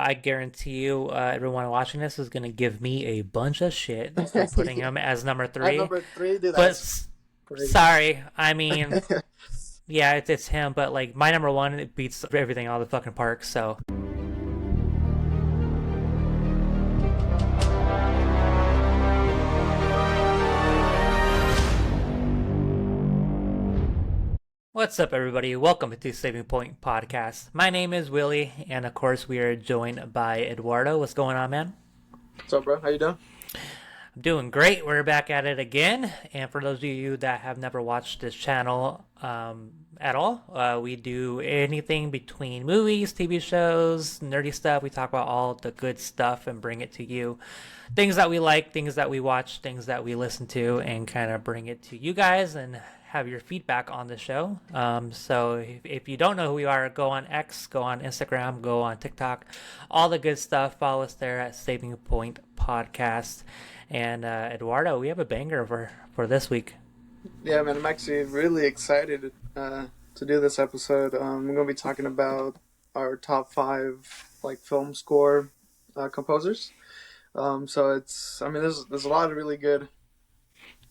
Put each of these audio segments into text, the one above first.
I guarantee you, everyone watching this is gonna give me a bunch of shit for putting him as number At three. number three, dude, But that's crazy. sorry, I mean, yeah, it's him. But like my number one, it beats everything out of the fucking park. So what's up, everybody? Welcome to Saving Point Podcast. My name is Willie, and of course, we are joined by Eduardo. What's going on, man? What's up, bro? How you doing? I'm doing great. We're back at it again. And for those of you that have never watched this channel at all, we do anything between movies, TV shows, nerdy stuff. We talk about all the good stuff and bring it to you. Things that we like, things that we watch, things that we listen to, and kind of bring it to you guys and have your feedback on the show. So if you don't know who we are, go on X, go on Instagram, go on TikTok, all the good stuff. Follow us there at Saving Point Podcast. And Eduardo, we have a banger for this week. Yeah, man, I'm actually really excited to do this episode. We're gonna be talking about our top five like film score composers. So I mean, there's a lot of really good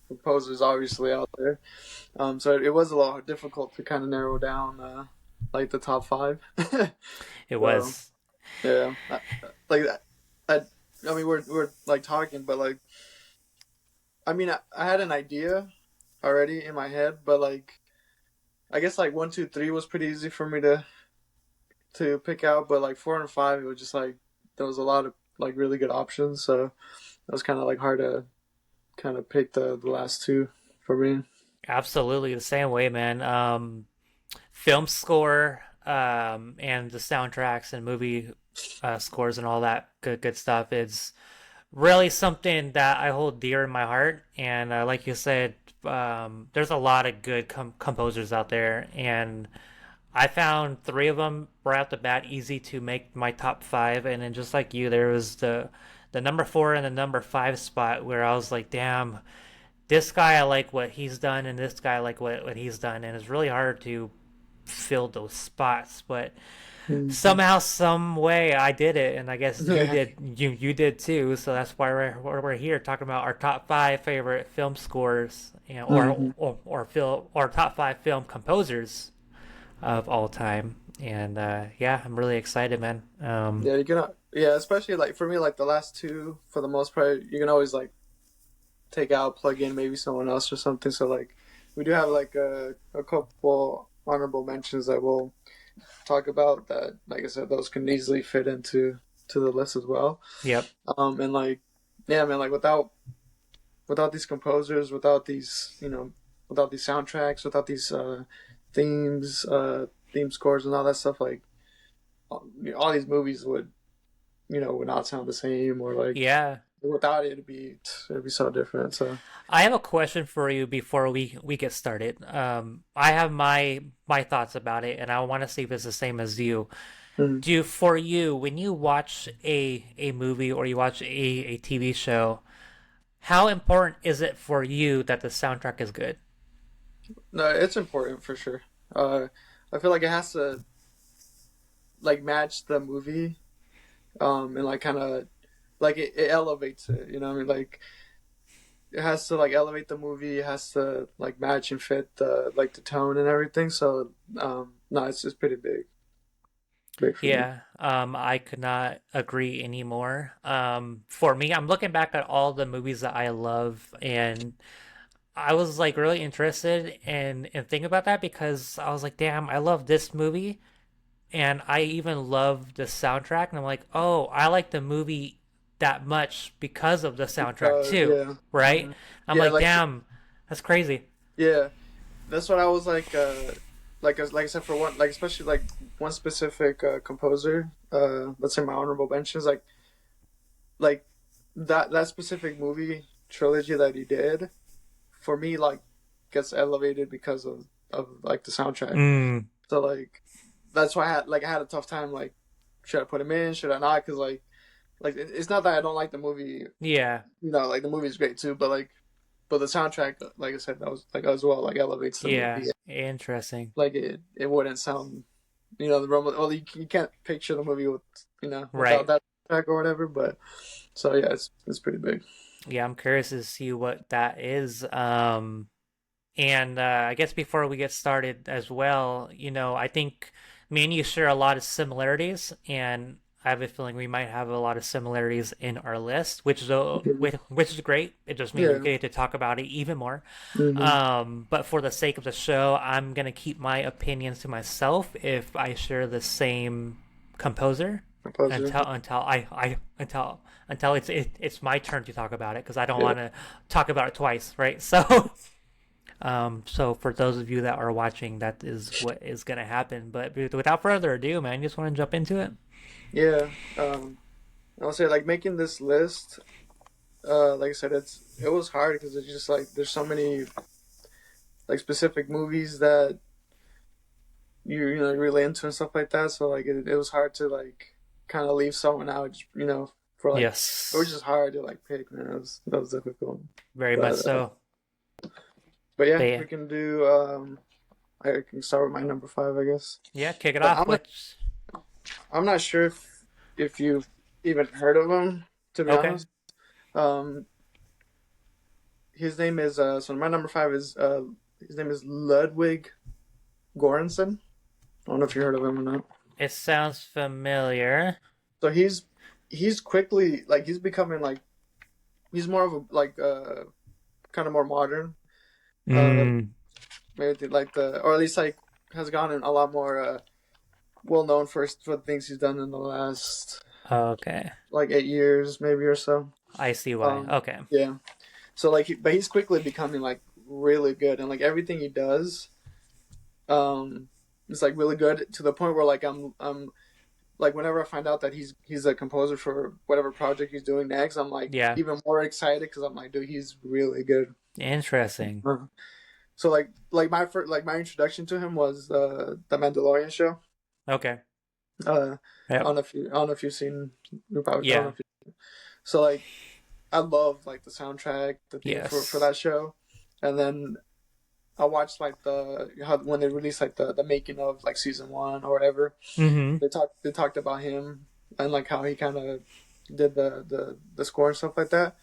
composers obviously out there. So it was a lot difficult to kind of narrow down like the top five. It So was. yeah, like I, I mean, we're like talking, but like I mean, I had an idea already in my head, but like I guess like one, two, three was pretty easy for me to pick out, but like four and five, it was just like there was a lot of like really good options, so it was kind of like hard to kind of pick the last two for me. Absolutely the same way, man. Film score, and the soundtracks and movie scores and all that good stuff is really something that I hold dear in my heart. And like you said, there's a lot of good composers out there, and I found three of them right off the bat easy to make my top five. And then just like you, there was the number four and the number five spot where I was like, damn, this guy I like what he's done, and this guy I like what he's done, and it's really hard to fill those spots. But Mhm. somehow, some way, I did it, and I guess you Yeah. did. You did too. So that's why we're here talking about our top five favorite film scores, you know, Mhm. or top five film composers of all time. And yeah, I'm really excited, man. Yeah, you can. Yeah, especially like for me, like the last two, for the most part, you can always like take out, plug in maybe someone else or something. So like, we do have like a couple honorable mentions that we'll talk about that, like I said, those can easily fit into the list as well. Yep. And like, yeah, man, like without these composers, without these, without these soundtracks, without these themes, theme scores, and all that stuff, like all these movies would not sound the same, or like Yeah. without it, it'd be so different. So, I have a question for you before we get started. I have my thoughts about it, and I want to see if it's the same as you. mm. Do for you when you watch a movie or you watch a TV show, how important is it for you that the soundtrack is good? No, it's important for sure. Uh, I feel like it has to like match the movie, and like kind of like it elevates it. You know what I mean? Like it has to like elevate the movie. It has to like match and fit the tone and everything. So no, it's just pretty big for me. Yeah, I could not agree anymore. For me, I'm looking back at all the movies that I love, and I was like really interested in thinking about that because I was like, damn, I love this movie, and I even love the soundtrack, and I'm like, oh, I like the movie that much because of the soundtrack too, Yeah, right? hmm I'm yeah, like, like damn, that's crazy. yeah. That's what I was like. Like I said, for one, like especially like one specific composer. Let's say my honorable mentions, like that specific movie trilogy that he did for me, like gets elevated because of like the soundtrack. Mm, So like that's why I had a tough time like should I put him in, should I not? Because like it's not that I don't like the movie. yeah, Like the movie's great too, but the soundtrack, like I said, that was like as well like elevates the yeah, movie. interesting. Like it wouldn't sound. the Rumble. Well, you can't picture the movie with without Right. that track or whatever. But so yeah, it's pretty big. Yeah, I'm curious to see what that is. And I guess before we get started as well, I think me and you share a lot of similarities, and I have a feeling we might have a lot of similarities in our list, which is great. It just means we Yeah. get to talk about it even more. Mm-hmm. But for the sake of the show, I'm gonna keep my opinions to myself if I share the same composer Composer. until it's my turn to talk about it because I don't Yeah. want to talk about it twice, right? So for those of you that are watching, that is what is gonna happen. But without further ado, man, you just want to jump into it? Yeah. I'll say like making this list. Like I said, it was hard because it's just like there's so many like specific movies that you're really into and stuff like that. So like it was hard to like kind of leave someone out, for like it was Yes, just hard to like pick, man. That was difficult. very much But so. but But yeah, yeah, we can do. I can start with my number five, I guess. yeah, kick it But off. Which I'm not sure if you've even heard of him, to be okay, honest. Um, his name is so my number five is his name is Ludwig Göransson. I don't know if you heard of him or not. it sounds familiar. So he's quickly like he's becoming like he's more of a like kind of more modern. Uh, Mm, maybe like the or at least like has gotten a lot more well known for the things he's done in the last okay, like 8 years maybe or so. I see why. Um, Okay, yeah. So like, but he's quickly becoming like really good, and like everything he does, um, is like really good to the point where like I'm like whenever I find out that he's a composer for whatever project he's doing next, I'm like yeah, even more excited because I'm like, dude, he's really good. interesting. Uh, So like my first like my introduction to him was the Mandalorian show. Okay, Uh, yep, I don't know if you've seen. You probably I don't know yeah, if you, so like I love like the soundtrack, the theme for yes. that show, and then I watched like when they released like the making of like season one or whatever. Mm-hmm. They talked about him and like how he kind of did the score and stuff like that.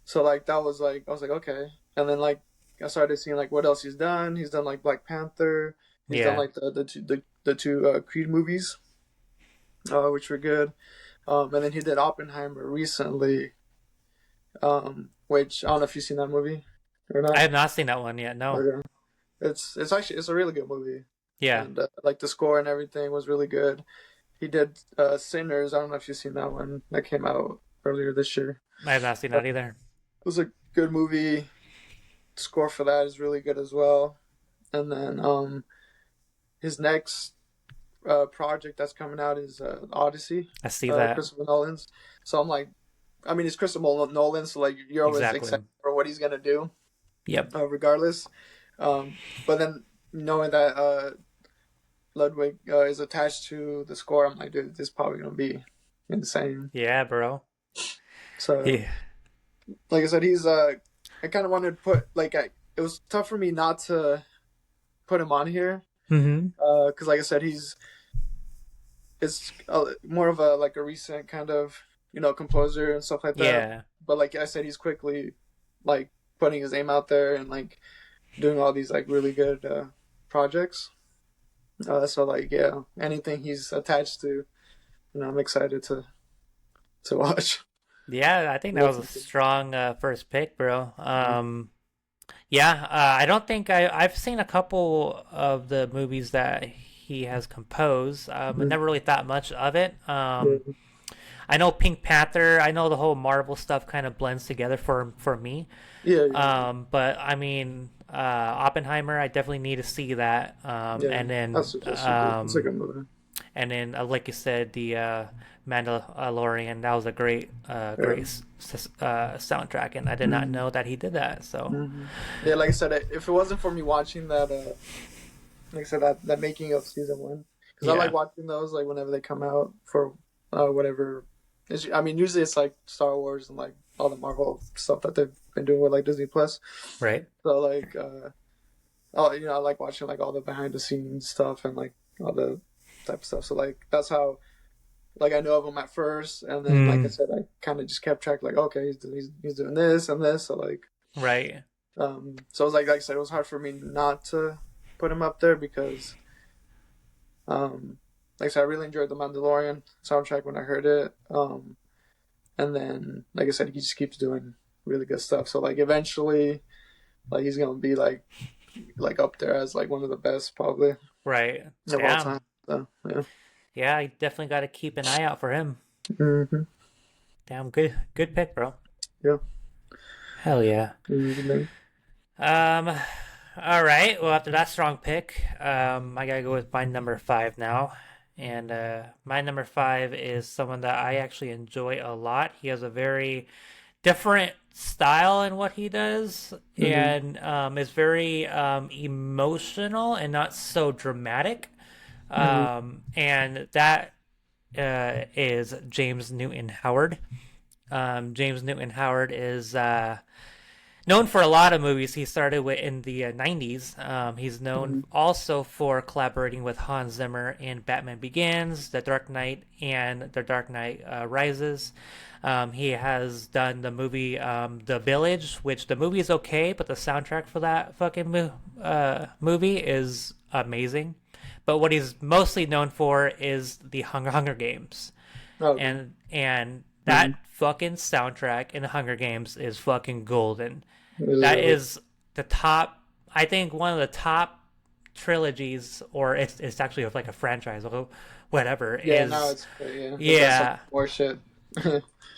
So like that was like I was like okay, and then like I started seeing like what else he's done. He's done like Black Panther. He's done Yeah. like the two Creed movies, which were good. And then he did Oppenheimer recently, which I don't know if you've seen that movie or I not. have not seen that one yet. No. Okay. It's a really good movie, Yeah, and like the score and everything was really good. He did Sinners. I don't know if you've seen that one that came out earlier this year. I have not seen that either. It was a good movie. Score for that is really good as well. And then his next project that's coming out is Odyssey, I see that. Christopher Nolan's. So I'm like, I mean, it's Christopher Nolan, so like you're always Exactly. excited for what he's gonna do, Yep. regardless. But then knowing that Ludwig is attached to the score, I'm like, dude, this is probably gonna be insane. Yeah, bro. So, Yeah. like I said, he's I kind of wanted to put like it was tough for me not to put him on here Mm-hmm. because like I said, it's more of a like a recent kind of composer and stuff like that. Yeah. But like I said, he's quickly like putting his name out there and like doing all these like really good projects. So like yeah, anything he's attached to, I'm excited to watch. Yeah, I think that was a Listen to. strong first pick, bro. Yeah, I don't think I've seen a couple of the movies that he has composed. I Mhm. never really thought much of it. Yeah, I know Pink Panther. I know the whole Marvel stuff kind of blends together for me. yeah, yeah, But I mean, Oppenheimer, I definitely need to see that. yeah. It's a good movie. And then like you said, the Mandalorian, that was a great, Yeah. soundtrack, and I did not Mhm. know that he did that. So Yeah, like I said, if it wasn't for me watching that, like I said, that making of season one, because I like yeah, watching those like whenever they come out for whatever. I mean, usually it's like Star Wars and like all the Marvel stuff that they've been doing with like Disney Plus. right. So like, I like watching like all the behind the scenes stuff and like all the type of stuff. So like that's how like I know of him at first, and then like I Mm, said, I kind of just kept track. Like okay, he's doing this and this. So like right. so it was like I said, it was hard for me not to put him up there because like I said, I really enjoyed the Mandalorian soundtrack when I heard it. And then like I said, he just keeps doing really good stuff. So like eventually, like he's gonna be like up there as like one of the best probably Right. of all Damn. time. So yeah. Yeah, I definitely got to keep an eye out for him. Hmm. Damn, good pick, bro. Yeah. Hell yeah. Mhm. Um, all right. Well, after that strong pick, I gotta go with my number five now. And my number five is someone that I actually enjoy a lot. He has a very different style in what he does, Mhm. and is very emotional and not so dramatic. Mhm. And that is James Newton Howard. James Newton Howard is known for a lot of movies he started with in the 90s. He's known Mhm. also for collaborating with Hans Zimmer in Batman Begins, The Dark Knight, and The Dark Knight Rises. He has done the movie The Village, which the movie is okay, but the soundtrack for that fucking movie is amazing. But what he's mostly known for is the Hunger Games, Okay. and Mhm. that fucking soundtrack in the Hunger Games is fucking golden. This is That really is the top. I think one of the top trilogies, or it's actually like a franchise, or whatever. yeah. Now Is it's yeah. They've done some yeah, more shit.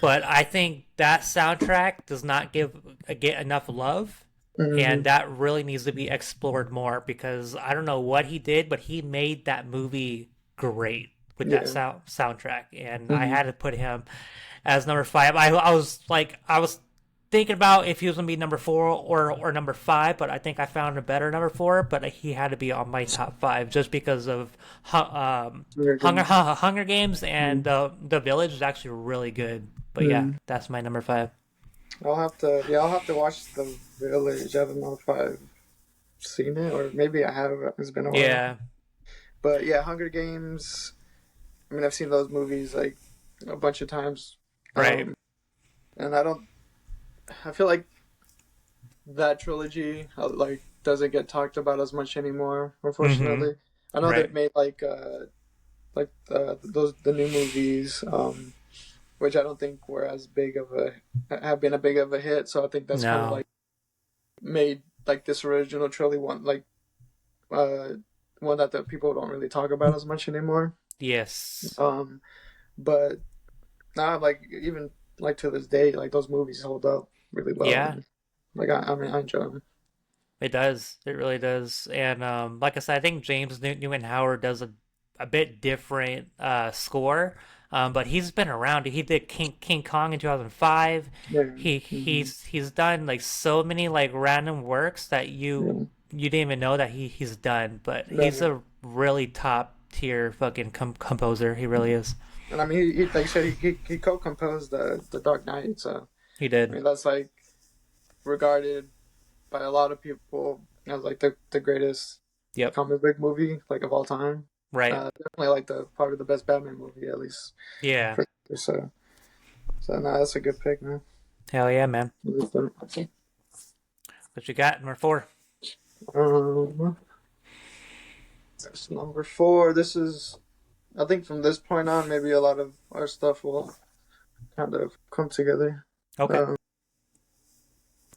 but I think that soundtrack does not get enough love, and Hmm. that really needs to be explored more because I don't know what he did, but he made that movie great with that Yeah. soundtrack, and I Hmm. had to put him as number five. I was thinking about if he was gonna be number four or number five, but I think I found a better number four. But he had to be on my top five just because of Hunger Games. Hunger Games, and Mhm. the Village is actually really good. But yeah, Mhm. that's my number five. I'll have to watch The Village. I don't know if I've seen it or maybe I have. It's been a while. Yeah, But yeah, Hunger Games. I mean, I've seen those movies like a bunch of times. right. Um, and I don't. I feel like that trilogy like doesn't get talked about as much anymore. Mm-hmm. Unfortunately, I know they've Right. made like those the new movies, which I don't think were as big of a have been a big of a hit. So I think that's kind of No. like made like this original trilogy uh one that the people don't really talk about as much anymore. Yes. Um, but now like even like to this day, like those movies hold up really well, Yeah. and like I mean I enjoy them. It does. It really does. And like I said, I think James Newton Howard does a bit different score. But he's been around. He did King Kong in 2005. Yeah. Hmm. He's done like so many like random works that Yeah. you didn't even know that he's done. But he's Right. a really top tier fucking composer. He really is. And I mean, he like I said, he co-composed the Dark Knight, so He I did. mean that's like regarded by a lot of people as like the greatest Yep. comic book movie like of all time. Right. Definitely like the probably the best Batman movie at least. Yeah. So so no, that's a good pick, man. Hell yeah, man. Okay. What you got? Number four. Um, that's number four. This is I think from this point on, maybe a lot of our stuff will kind of come together. Okay. Um,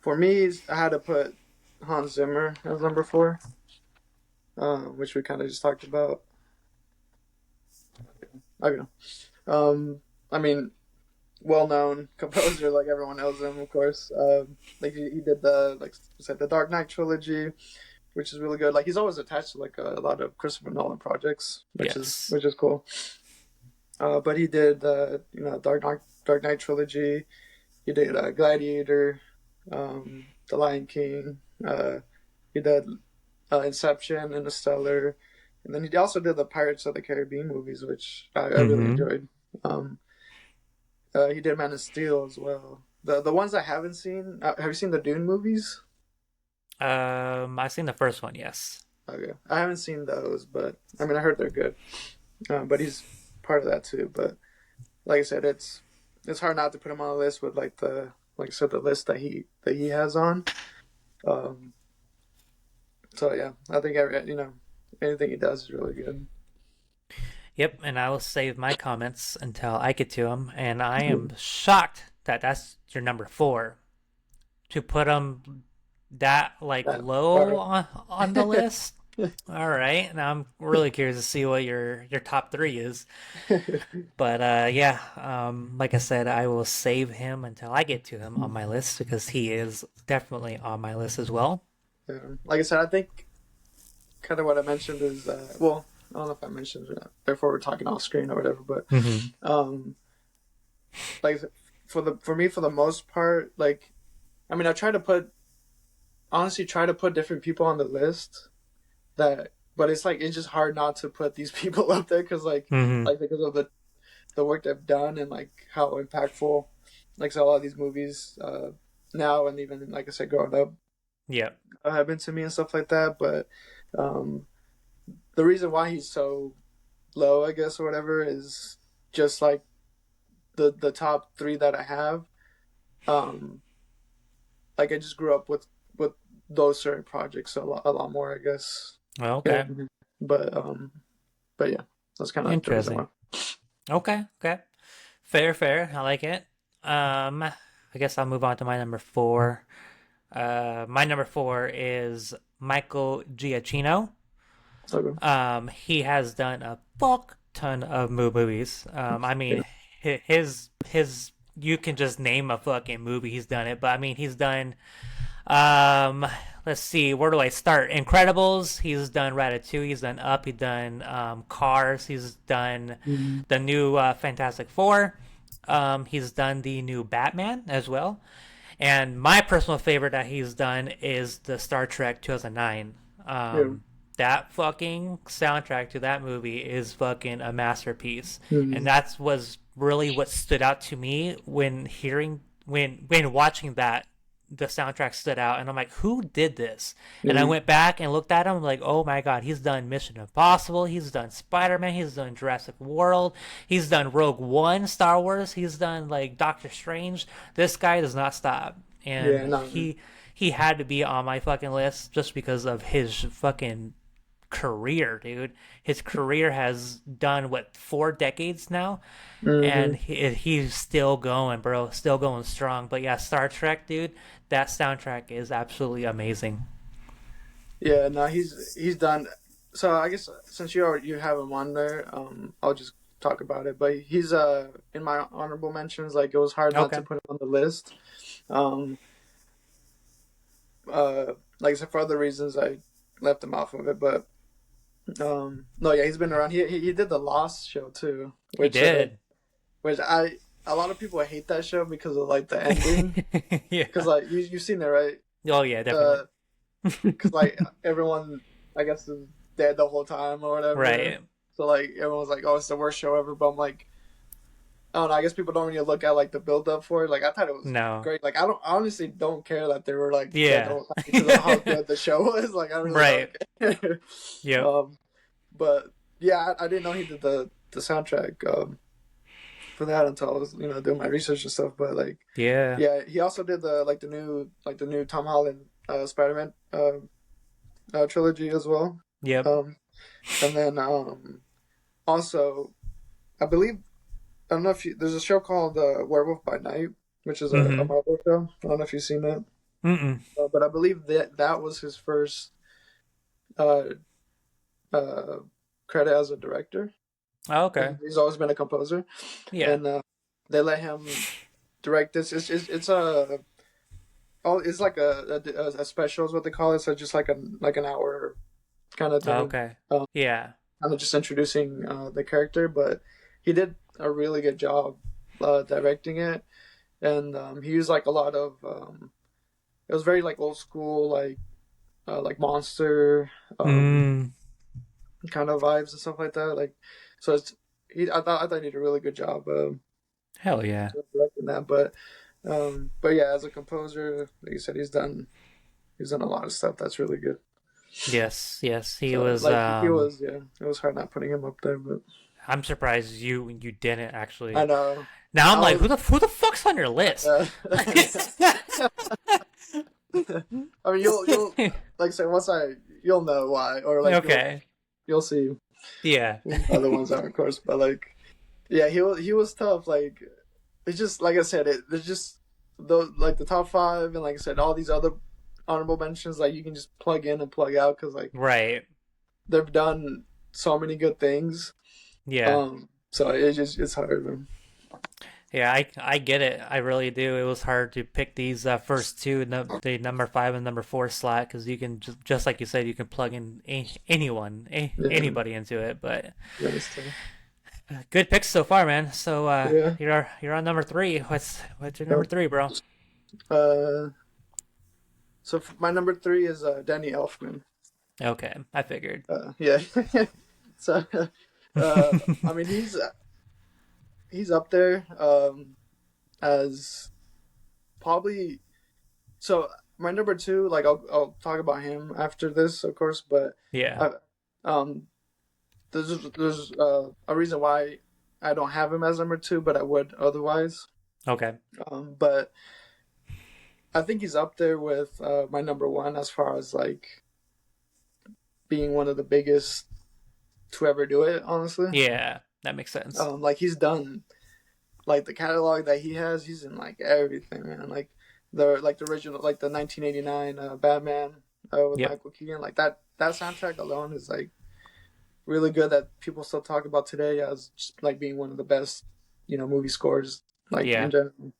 for me, I had to put Hans Zimmer as number four, which we kind of just talked about. Okay. I mean, well-known composer like everyone knows him, of course. Like he did the like I said the Dark Knight trilogy, which is really good. Like he's always attached to like a lot of Christopher Nolan projects, Yes. which is cool. But he did Dark Knight trilogy. He did Gladiator, The Lion King. He did Inception, Interstellar, and then he also did the Pirates of the Caribbean movies, which I really Mm-hmm. enjoyed. Um, he did Man of Steel as well. The ones I haven't seen. Have you seen the Dune movies? I've seen the first one, yes. Okay, I haven't seen those, but I mean I heard they're good. but he's part of that too. But like I said, it's hard not to put him on the list with like I said the list that he has on. Um, so yeah, I think anything he does is really good. Yep, and I will save my comments until I get to them. And I am shocked that that's your number four. To put him that like Yeah, low far. on the list. All right, now I'm really curious to see what your top three is. But yeah, like I said, I will save him until I get to him on my list because he is definitely on my list as well. Yeah. Like I said, I think kind of what I mentioned is well, I don't know if I mentioned it. Therefore, we're talking off screen or whatever. But Hmm. um, like for me for the most part, like I mean, I try to put honestly try to put different people on the list that, but it's like it's just hard not to put these people up there Hmm. like because of the work they've done and like how impactful like so a lot of these movies now and even like I said growing up Yep. have been to me and stuff like that. But um, the reason why he's so low, I guess, or whatever, is just like the top three that I have. Um, like I just grew up with those certain projects a lot more, I guess. Okay. And, but but yeah, that's kind of the reason Interesting. why. Okay. Okay. Fair. Fair. I like it. I guess I'll move on to my number four. My number four is Michael Giacchino. Okay. He has done a fuck ton of movies. I Yeah. mean, his you can just name a fucking movie he's done it, but I mean he's done um let's see, where do I start? Incredibles, he's done Ratatouille, he's done Up, he's done Cars, he's done Mhm. the new Fantastic Four. He's done the new Batman as well. And my personal favorite that he's done is the Star Trek 2009. Yeah. That fucking soundtrack to that movie is fucking a masterpiece. And Mhm. that was really what stood out to me when when watching that. The soundtrack stood out, and I'm like, who did this? And I Mhm. went back and looked at him, like, oh my god, he's done Mission Impossible, he's done Spider-Man, he's done Jurassic World, he's done Rogue One, Star Wars, he's done like Doctor Strange. This guy does not stop, Yeah. and No. he had to be on my fucking list just because of his fucking career, dude. His career has done what 4 decades now, and Hmm. he's still going, bro, still going strong. But yeah, Star Trek, dude, that soundtrack is absolutely amazing. Yeah. No. He's done. So I guess since you have him on there, I'll just talk about it. But he's in my honorable mentions. Like it was hard not to Okay. put him on the list. Um, like I said, for other reasons, I left him off of it. But no, yeah, he's been around. He did the Lost show too, He did. which I a lot of people hate that show because of like the ending. Because Yeah. like you've seen it, right? Oh yeah, definitely. The because like everyone I guess is dead the whole time or whatever. Right. So like everyone's like, oh, it's the worst show ever. But I'm like, I don't know. I guess people don't really look at like the build up for it. Like I thought it was No. great. Like I honestly don't care that they were like dead the Yeah. whole time because of how good the show was. Like I really don't Right. care. Yep. um, but yeah, I didn't know he did the soundtrack for that until I was doing my research and stuff. But like Yeah. yeah, he also did the new Tom Holland Spider Man trilogy as well. Yep. Um, and then also I believe I don't know if there's a show called Werewolf by Night, which is a Mm-hmm. Marvel show. I don't know if you've seen that, Mm-mm. but I believe that was his first uh, uh, credit as a director. Oh, okay. He's always been a composer, Yeah. and they let him direct this. It's a oh it's like a special is what they call it. So just like an hour kind of thing, Okay. um, Yeah. kind of just introducing the character. But he did a really good job directing it, and he used like a lot of it was very like old school like monster Mm. kind of vibes and stuff like that. Like so it's I thought he did a really good job Hell yeah. directing that. But yeah, as a composer, like you said, he's done a lot of stuff that's really good. Yes. Yes. He So was like he was yeah, it was hard not putting him up there, but. I'm surprised you didn't I actually. know. Now I'm I like, was. who the fuck's on your list? Uh, I mean, you'll like I said once you'll know why, or like Okay. you'll see Yeah. other ones are, of course. But like, yeah, he was tough. Like, it's just like I said, there's just the top five, and like I said, all these other honorable mentions, like you can just plug in and plug out because like Right. they've done so many good things. Yeah. So it's hard, man. Yeah, I get it. I really do. It was hard to pick these first two, the number five and number four slot, because you can just like you said, you can plug in anyone, Yeah, anybody into it. But yeah, it's tough. good picks so far, man. So Yeah. you're on number three. What's your number Yep. three, bro? Uh, so my number three is Danny Elfman. Okay, I figured. Yeah. So, I mean, he's up there as probably. So my number two, like I'll talk about him after this, of course, but Yeah. I, um, there's a reason why I don't have him as number two, but I would otherwise. Okay. But I think he's up there with my number one as far as like being one of the biggest to ever do it. Honestly, Yeah, that makes sense. like he's done like the catalog that he has. He's in like everything, man. Like the original, like the 1989 Batman with Yep. Michael Keaton. Like that soundtrack alone is like really good that people still talk about today as just like being one of the best, movie scores like in Yeah. general.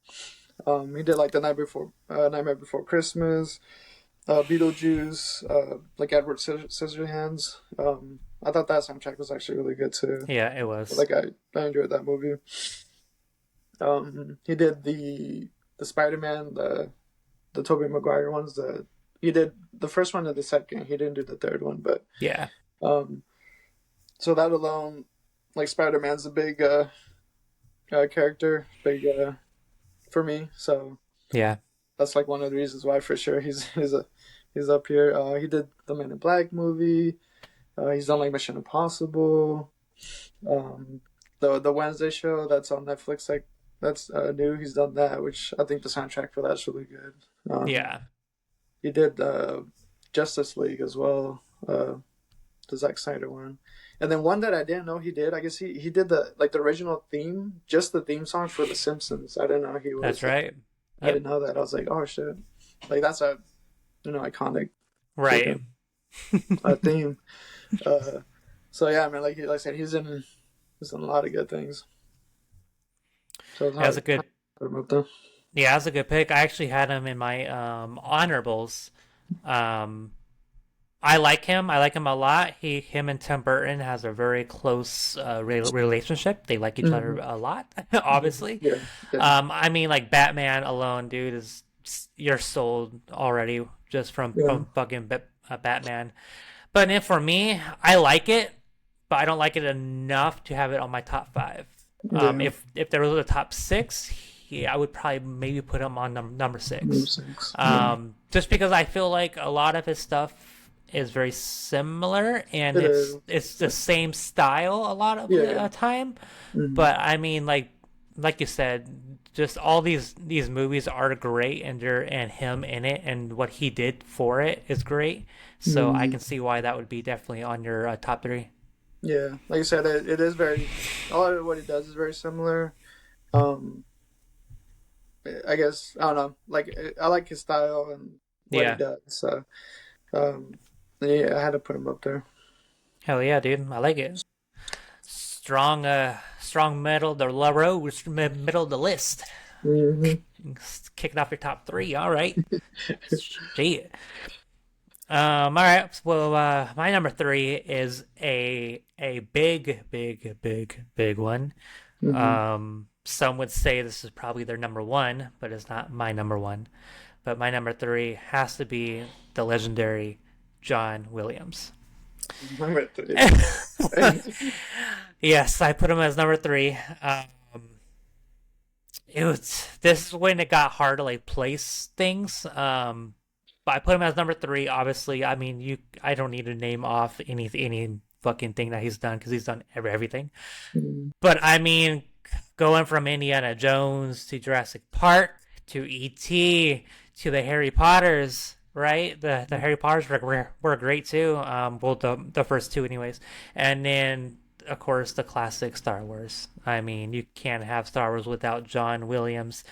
He did like the Nightmare Before Christmas, Beetlejuice, like Edward Scissorhands. I thought that soundtrack was actually really good too. Yeah, it was. Like I enjoyed that movie. He did the Spider-Man, the Tobey Maguire ones. He did the first one and the second. He didn't do the third one, but Yeah. um, so that alone, like Spider-Man's a big character, big for me. So Yeah. that's like one of the reasons why for sure he's up here. He did the Men in Black movie. He's done like Mission Impossible. The Wednesday show that's on Netflix, like that's new. He's done that, which I think the soundtrack for that's really good. Yeah. He did Justice League as well, the Zack Snyder one, and then one that I didn't know he did. I guess he did the original theme, just the theme song for The Simpsons. I didn't know he That's was. right. I Yep. didn't know that. I was like, oh shit, like that's a iconic Right. freaking theme. Uh, so yeah, man, like I said, he's in a lot of good things. So it's That was a hard good. to put him up there. Yeah, that's a good pick. I actually had him in my honorables. Um, I like him. I like him a lot. Him and Tim Burton has a very close relationship. They like each other Hmm. a lot, obviously. Yeah, yeah, I mean, like Batman alone, dude, is you're sold already just from yeah, fucking Batman. But then for me, I like it, but I don't like it enough to have it on my top five. yeah. If there was a top six, yeah, I would probably maybe put him on number Number six. six. Yeah, Just because I feel like a lot of his stuff is very similar and it it's is. it's the same style a lot of Yeah, the yeah. time. Hmm. But I mean, like you said, just all these movies are great, and him in it and what he did for it is great. So I Hmm. can see why that would be definitely on your top three. Yeah, like I said, it is very. A lot of what he does is very similar. Um, I guess I don't know. Like I like his style and what he Yeah, does. So um, yeah, I had to put him up there. hell yeah, dude, I like it. Strong middle the row, middle of the list. Hmm. Kicking off your top three. All right, shit. All right. Well, my number three is a big one. Hmm. Some would say this is probably their number one, but it's not my number one. But my number three has to be the legendary John Williams. Number three. Yes, I put him as number three. This is when it got hard to like place things. But I put him as number three. Obviously, I mean I don't need to name off anything fucking thing that he's done because he's done everything. Mm. But I mean, going from Indiana Jones to Jurassic Park to E.T. to the Harry Potters, right? The Harry Potters were great too. Well, the first two, anyways, and then of course the classic Star Wars. I mean, you can't have Star Wars without John Williams,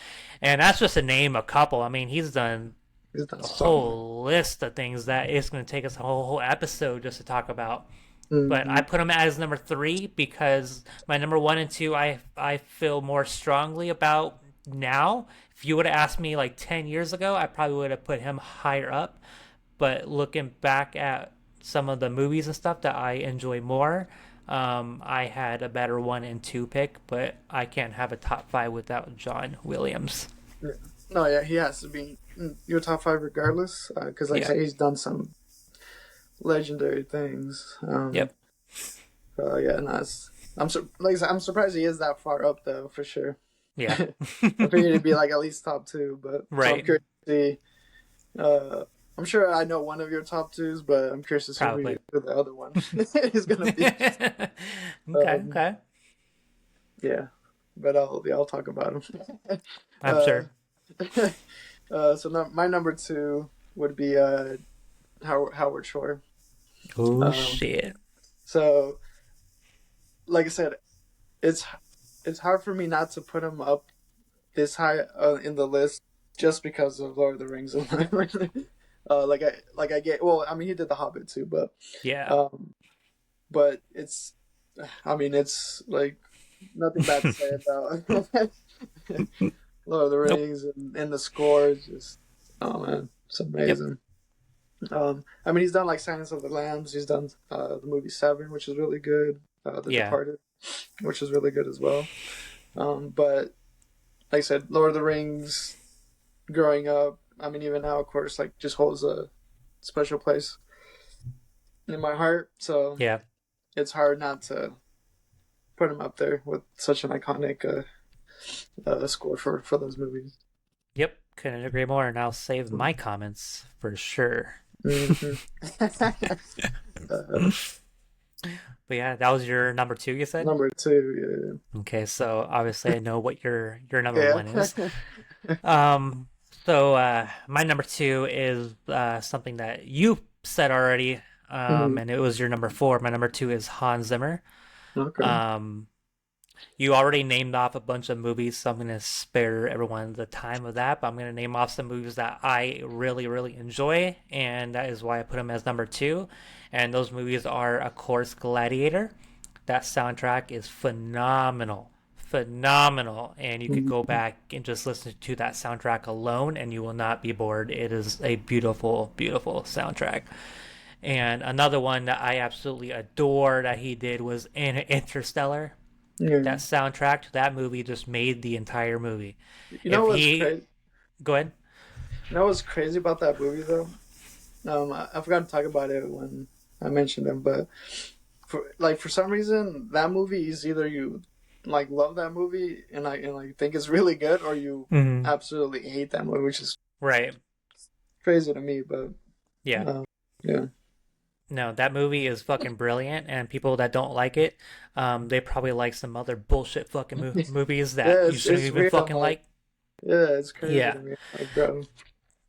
and that's just to name a couple. I mean, he's done He's done a so much. whole list of things that it's going to take us a whole episode just to talk about. But I Hmm. put him as number three because my number one and two I feel more strongly about now. If you would have asked me like 10 years ago, I probably would have put him higher up. But looking back at some of the movies and stuff that I enjoy more, I had a better one and two pick. But I can't have a top five without John Williams. Yeah. No, yeah, he has to be in your top five regardless. Because, like I Yeah. say, he's done some legendary things. Yep. Yeah, no, like I said, I'm surprised he is that far up though, for sure. Yeah. I figured he'd be like at least top two, but so I'm Right. curious to see. Uh, I'm sure I know one of your top twos, but I'm curious to see Probably. who the other one is gonna be. Okay. Um, Okay. yeah, but I'll talk about him. I'm uh, sure. so my number two would be Howard Shore. Oh Um, shit. so like I said, it's it's hard for me not to put him up this high in the list just because of Lord of the Rings. Like I get, well, I mean he did The Hobbit too, Yeah. um, but I mean it's like nothing bad to say about Lord of the Nope. Rings, and the score is just, oh man, it's Yep. amazing. I mean he's done like Silence of the Lambs, he's done the movie Seven, which is really good, The Yeah. Departed, which is really good as well. But like I said, Lord of the Rings, growing up, I mean, even now, of course, like just holds a special place in my heart. So Yeah. it's hard not to put him up there with such an iconic score for those movies. Yep. Couldn't agree more. And I'll save my comments for sure. Mhm. But yeah, that was your number two, you said? Number two, Okay, so obviously I know what your number yeah, one is. yeah. Um, so my number two is something that you said already, Mhm. and it was your number four. My number two is Hans Zimmer. Okay. Um, You already named off a bunch of movies, so I'm going to spare everyone the time of that. But I'm going to name off some movies that I really, really enjoy, and that is why I put them as number two. And those movies are, of course, Gladiator. That soundtrack is phenomenal, phenomenal, and you could go Mhm. back and just listen to that soundtrack alone, and you will not be bored. It is a beautiful, beautiful soundtrack. And another one that I absolutely adore that he did was in Interstellar. Yeah. That soundtrack to that movie just made the entire movie. You know If what's he crazy? go ahead. You know what's crazy about that movie though? I forgot to talk about it when I mentioned him, but for some reason that movie is either you like love that movie and like think it's really good, or you Hmm. absolutely hate that movie, which is Right. crazy to me. But Yeah. yeah, No, that movie is fucking brilliant, and people that don't like it, they probably like some other bullshit fucking movies that yeah, you shouldn't it's even weird. I'm fucking like, like. yeah, it's crazy Yeah. to me. Like, bro,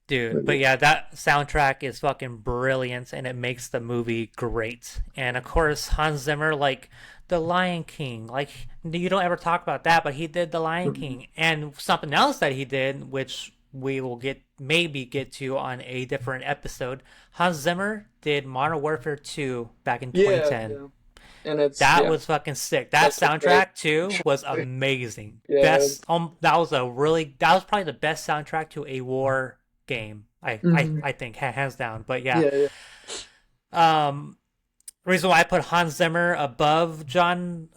Dude, but like, yeah, that soundtrack is fucking brilliant and it makes the movie great. And of course, Hans Zimmer, like The Lion King, like you don't ever talk about that, but he did The Lion King. And something else that he did, which we will maybe get to on a different episode, Hans Zimmer did Modern Warfare 2 back in yeah, 2010. yeah, and it's That yeah, was fucking sick. That that's a great, soundtrack too was amazing. yeah, Best that was probably the best soundtrack to a war game. mhm, I think hands down. But yeah, yeah, yeah, um, reason why I put Hans Zimmer above John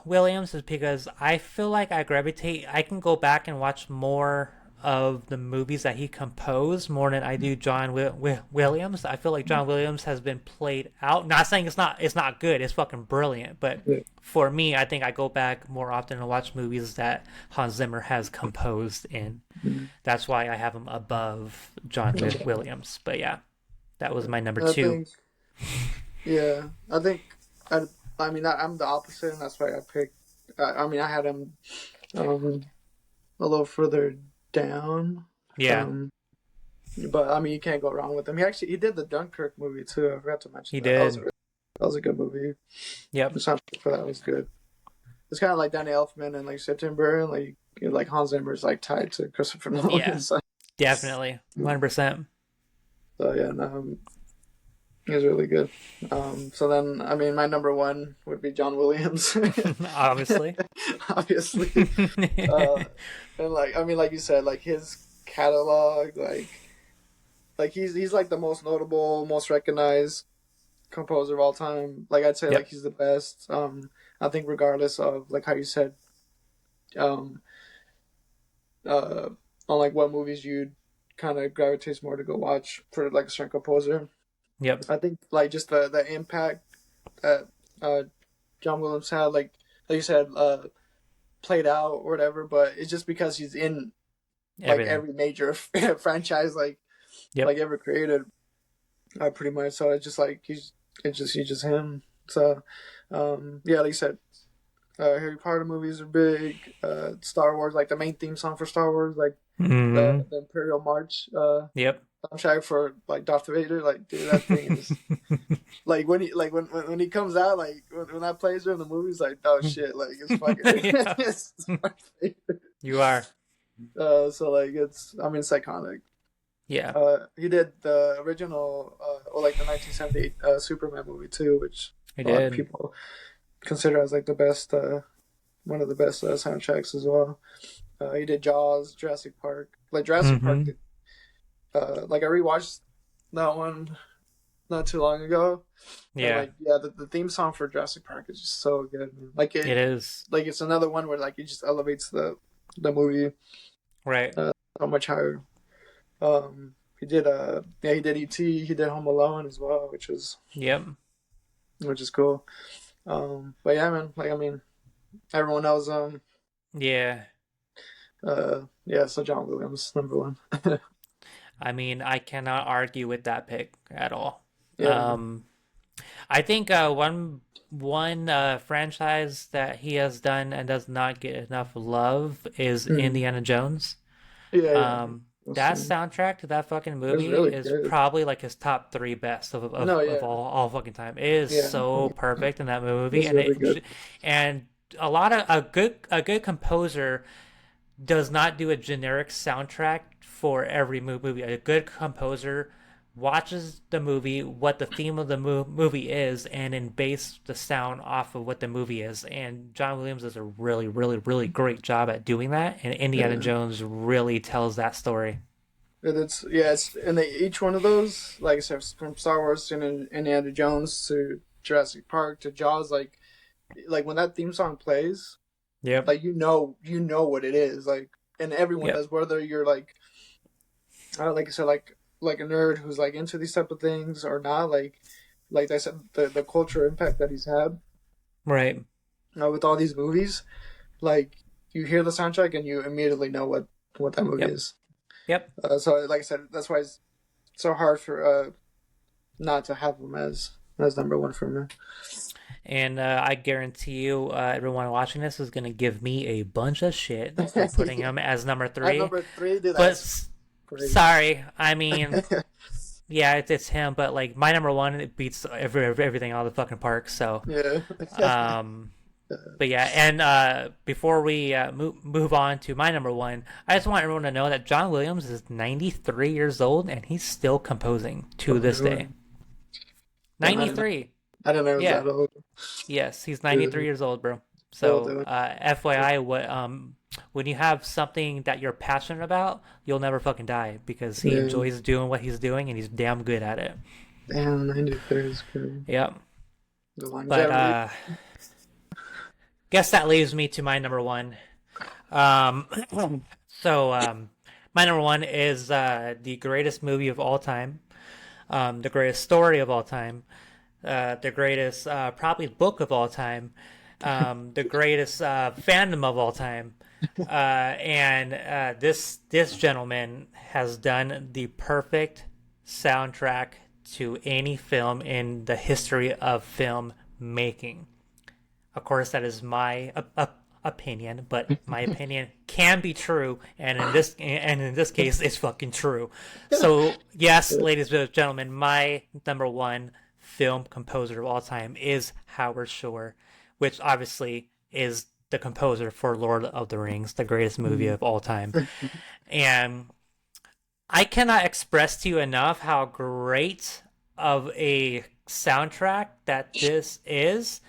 Williams is because I feel like I can go back and watch more of the movies that he composed more than I do John Williams. I feel like John Williams has been played out. Not saying it's not good. It's fucking brilliant. But yeah. for me, I think I go back more often and watch movies that Hans Zimmer has composed in. Mhm. That's why I have him above John Williams. But yeah, that was my number I two. think, yeah, I think I, I mean, I'm the opposite, and that's why I picked. I mean, I had him um, a little further down. Yeah, Um, but I mean, you can't go wrong with him. He did the Dunkirk movie too. I forgot to mention he that. did. That was a good movie. Yep. The soundtrack for that was good. It's kind of like Danny Elfman and like September, and like Hans Zimmer is like tied to Christopher Yeah, Nolan. So, definitely. 100%. so yeah, no, he was really good. So then, I mean, my number one would be John Williams, Obviously. obviously. And like, I mean, like you said, like his catalog, like he's like the most notable, most recognized composer of all time. Like I'd say, like Yep. he's the best. I think regardless of like how you said, um, uh, on like what movies you'd kind of gravitate more to go watch for like a certain composer. Yep. I think like just the impact that John Williams had, like you said, played out or whatever. But it's just because he's in like Everything. every major franchise like Yep. ever created, pretty much. So it's just like he's just him. So yeah, like you said, Harry Potter movies are big. Star Wars, like the main theme song for Star Wars, like Hmm. the Imperial March. Yep. Soundtrack for like Darth Vader, like dude, that thing is like when he like when he comes out, like when that plays during the movies, like oh shit, like it's fucking Yeah, it's my favorite. you are. So like it's iconic. Yeah, He did the original or like the 1978 Superman movie too, which I a lot of did. people consider as like the best one of the best soundtracks as well. He did Jaws, Jurassic Park. Like Jurassic Park, Hmm. like I rewatched that one not too long ago. And Yeah, like yeah, the theme song for Jurassic Park is just so good. Man. Like it is. like it's another one where like it just elevates the movie Right. so much higher. He did E.T. He did Home Alone as well, Yep. which is cool. But yeah, man, like I mean, everyone knows Yeah. yeah, so John Williams number one. I mean, I cannot argue with that pick at all. Yeah, Um, I think one franchise that he has done and does not get enough love is mm, Indiana Jones. yeah, yeah. That soundtrack to that fucking It was movie really is good. probably like his top three best No, of yeah, all fucking time. It is yeah, so perfect in that it movie, was and really good. and a good composer does not do a generic soundtrack for every movie. A good composer watches the movie, what the theme of the movie is, and then base the sound off of what the movie is. And John Williams does a really, really, really great job at doing that. And Indiana Yeah, Jones really tells that story. it's yeah, it's and each one of those, like I said, from Star Wars to Indiana Jones to Jurassic Park to Jaws, like when that theme song plays, Yep. like you know what it is, like, and everyone Yep. does, whether you're like like I said, like a nerd who's like into these type of things or not, like I said, the cultural impact that he's had Right. with all these movies, like you hear the soundtrack and you immediately know what that movie Yep. is. Yep. So like I said, that's why it's so hard for not to have him as number one for me. And I guarantee you, everyone watching this is going to give me a bunch of shit for putting him as number At three. number three, dude, But that's crazy. sorry, I mean, yeah, it's him. But like my number one, it beats everything out of the fucking park. So, Yeah. um, but yeah, and before we move on to my number one, I just want everyone to know that John Williams is 93 years old and he's still composing to Oh, this day. really? Damn, 93. I didn't know it was Yeah. that old. Yes, he's 93 Dude, years old, bro. still So, doing. FYI, when you have something that you're passionate about, you'll never fucking die because he Yeah. enjoys doing what he's doing and he's damn good at it. Damn, 93 is crazy. Yep. The But longevity. guess that leaves me to my number one. Um, so my number one is the greatest movie of all time, the greatest story of all time, the greatest probably book of all time, the greatest fandom of all time, and this gentleman has done the perfect soundtrack to any film in the history of film. making. Of course, that is my opinion, but my opinion can be true, and in this case, it's fucking true. So yes, ladies and gentlemen, my number one film composer of all time is Howard Shore, which obviously is the composer for Lord of the Rings, the greatest movie of all time. And I cannot express to you enough how great of a soundtrack that this is.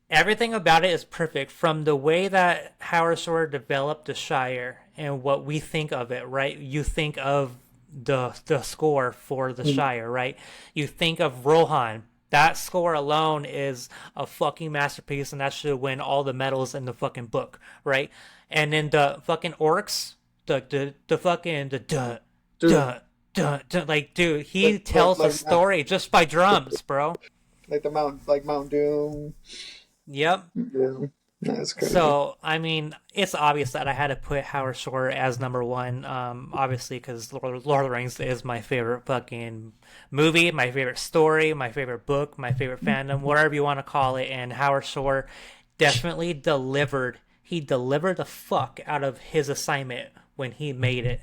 Everything about it is perfect, from the way that Howard Shore developed the Shire and what we think of it, right? You think of the score for the Shire, right? You think of Rohan. That score alone is a fucking masterpiece, and that should win all the medals in the fucking book, right? And then the fucking orcs, the fucking the duh Dude, duh duh, like dude, he tells a like story just by drums, bro. like Mount Doom. Yep. Yeah, that's crazy. So, I mean, it's obvious that I had to put Howard Shore as number one, obviously, because Lord of the Rings is my favorite fucking movie, my favorite story, my favorite book, my favorite fandom, whatever you want to call it. And Howard Shore definitely delivered. He delivered the fuck out of his assignment when he made it.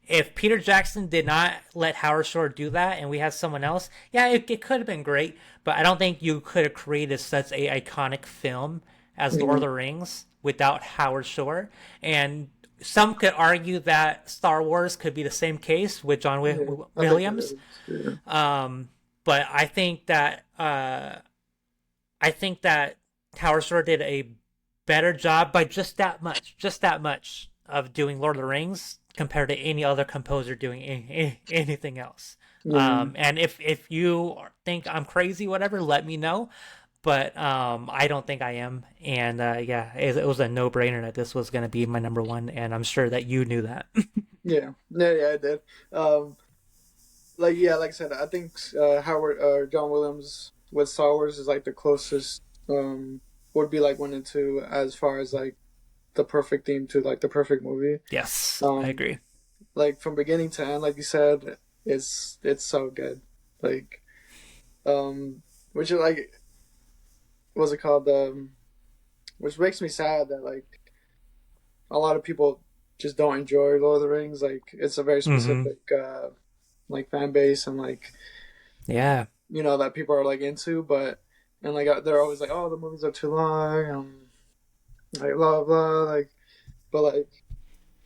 If Peter Jackson did not let Howard Shore do that and we had someone else, yeah, it could have been great, but I don't think you could have created such a iconic film as Lord of the Rings without Howard Shore. And some could argue that Star Wars could be the same case with John Yeah, I think it Williams. is. Yeah. But I think that Howard Shore did a better job by just that much of doing Lord of the Rings compared to any other composer doing anything else. Yeah. And if you think I'm crazy, whatever, let me know. But I don't think I am. And yeah, it was a no-brainer that this was going to be my number one, and I'm sure that you knew that. Yeah, I did. Like I said, I think Howard John Williams with Star Wars is like the closest would be like 1 and 2 as far as like the perfect theme to like the perfect movie. Yes, I Um, agree. like from beginning to end, like you said, it's so good. Like which is like what's it called? Which makes me sad that like a lot of people just don't enjoy Lord of the Rings. Like it's a very Hmm. specific like fan base and like Yeah, that people are like into, but and like they're always like, oh, the movies are too long, like blah blah, like but like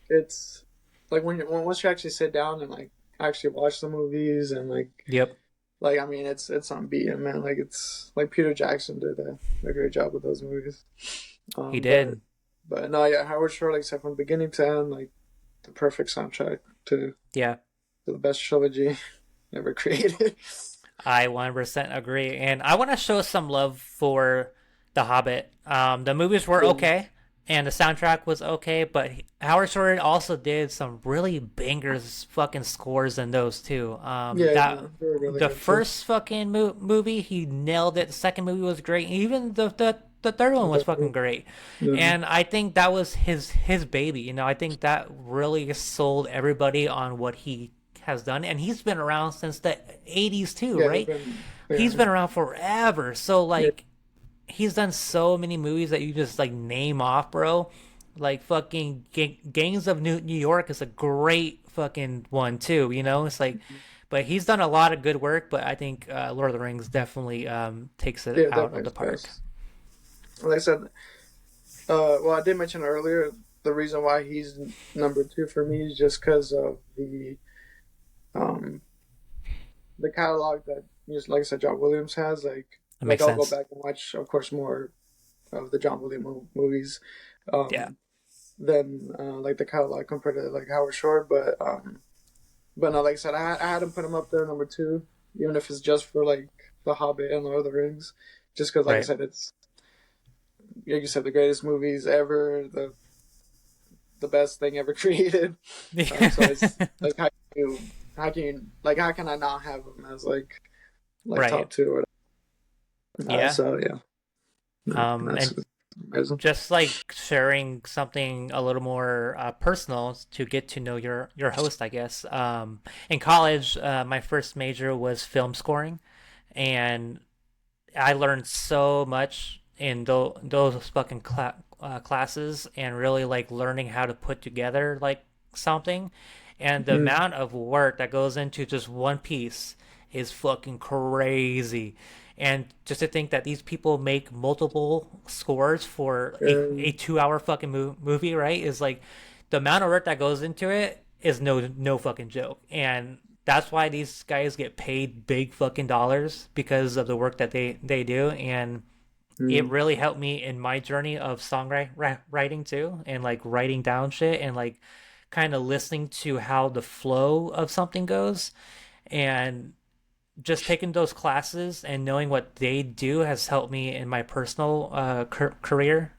it's like once you actually sit down and like actually watch the movies and yep, like I mean it's unbeaten, man. Like it's like Peter Jackson did a great job with those movies. he Um, but did. but no, yeah, Howard Shore, like I said, from beginning to end, like the perfect soundtrack Yeah. to the best trilogy ever created. I 100% agree. And I want to show some love for The Hobbit. The movies were Yeah, okay, and the soundtrack was okay, but Howard Shore also did some really bangers fucking scores in those too. yeah, That no, they were really the good too. first fucking movie, he nailed it. The second movie was great. Even the third one was fucking great. Yeah, And I think that was his baby. I think that really sold everybody on what he has done, and he's been around since the 80s too, yeah, right? He's been around forever. So yeah, like he's done so many movies that you just like name off, bro. Like fucking Gangs of New York is a great fucking one too, It's like but he's done a lot of good work, but I think Lord of the Rings definitely takes it yeah, out of definitely the it's park. best. Like I said, well, I did mention earlier the reason why he's number 2 for me is just because of um the catalog that just like I said, John Williams has. That Like makes I'll go sense. back and watch, of course, more of the John Williams movies, Yeah. um, than like the catalog compared to like Howard Shore. But no, like I said, I had him put him up there number 2, even if it's just for like The Hobbit and Lord of the Rings, just because like I Right. said, it's like you said, the greatest movies ever, the best thing ever created. So it's like how can you like how can I not have him as like Right. top 2 or whatever? Yeah. So yeah, no, that's And amazing. just like sharing something a little more personal to get to know your host, I guess. In college, my first major was film scoring, and I learned so much in those fucking classes, and really like learning how to put together like something, and the Mm, amount of work that goes into just one piece is fucking crazy. And just to think that these people make multiple scores for a and 2 hour fucking movie, right? Is like the amount of work that goes into it is no fucking joke. And that's why these guys get paid big fucking dollars, because of the work that they do. And it mm, really helped me in my journey of songwriting too, and like writing down shit, and like kind of listening to how the flow of something goes. And just taking those classes and knowing what they do has helped me in my personal career.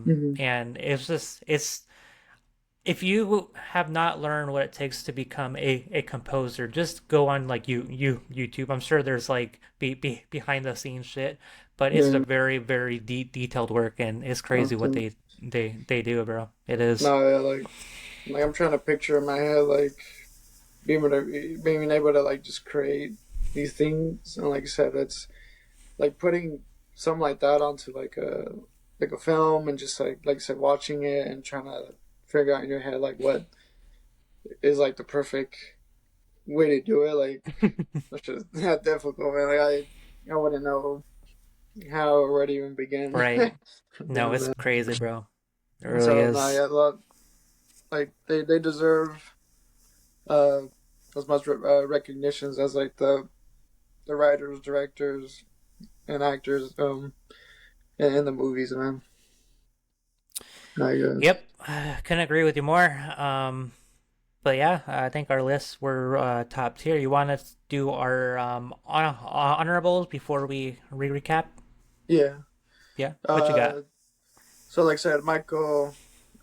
mm, And it's if you have not learned what it takes to become a composer, just go on like YouTube. I'm sure there's like behind the scenes shit, but it's a yeah. very detailed work, and it's crazy what Awesome. they do, bro. It is. No, yeah, like I'm trying to picture in my head like being able to like just create these things, and like I said, it's like putting something like that onto like a film, and just like I said, watching it and trying to figure out in your head like what is like the perfect way to do it. Like that's just not difficult, man. Like I wouldn't know how or where to even begin Right. No, doing it's that. crazy, bro. It And really so no, is. yeah, like they deserve uh as much recognitions as like the writers, directors, and actors in the movies, man. Like Yep. Couldn't agree with you more. But yeah, I think our lists were top tier. You want to do our honorables before we recap? yeah. Yeah. What you got? Uh, so like I said, Michael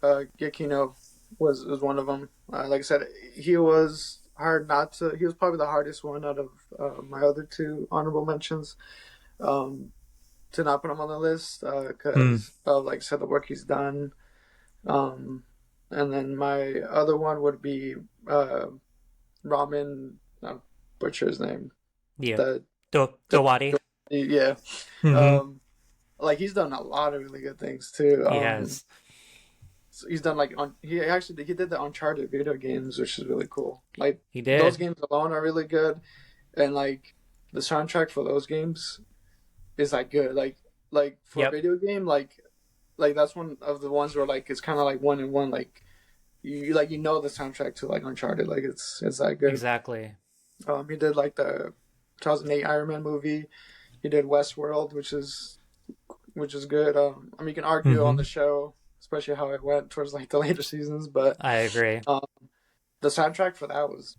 Giacchino was one of them. Like I said, he was hard not to. He was probably the hardest one out of my other two honorable mentions. Um, to not put him on the list Hmm. because of like I said the work he's done. Um, and then my other one would be Ramen. I butcher his name. Yeah. The, the Dowadi. yeah. Mm-hmm. Um, like he's done a lot of really good things too. He has. So he's done like on he did the Uncharted video games, which is really cool. Like He those did. games alone are really good, and like the soundtrack for those games is like good. Like for a Yep. video game, like that's one of the ones where like it's kind of like one in one. Like you like you know the soundtrack to like Uncharted, like it's that good. Exactly. He did like the 2008 Iron Man movie. He did Westworld, which is good. I mean, you can argue on Mm-hmm. the show, especially how it went towards like the later seasons, but I agree. um, the soundtrack for that was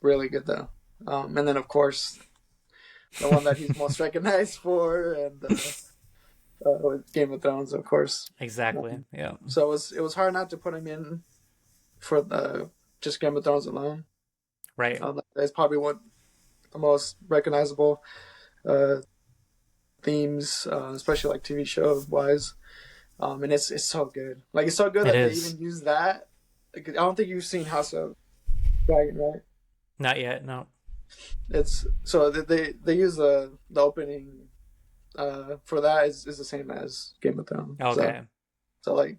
really good though. And then of course the one that he's most recognized for, and with Game of Thrones, of course. Exactly. Yeah. So it was hard not to put him in for the just Game of Thrones alone. Right. It's probably what the most recognizable uh, themes, especially like TV show wise. And it's so good. Like it's so good It that they is. even use that. Like, I don't think you've seen House of Dragon, right? Not yet. No. It's so they use the opening for that is the same as Game of Thrones. So Okay. so like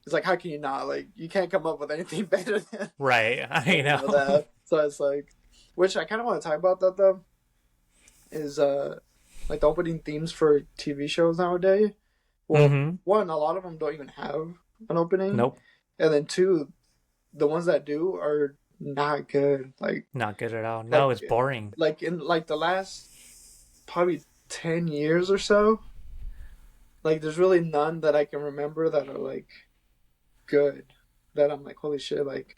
it's like how can you not like you can't come up with anything better Right. I than know. that. So it's like which I kind of want to talk about that though is like the opening themes for TV shows nowadays. Well, Mm-hmm. one, a lot of them don't even have an opening, Nope. and then two, the ones that do are not good. Not good at all. Like No, it's boring. like in like the last probably 10 years or so, like there's really none that I can remember that are like good. That I'm like, holy shit, like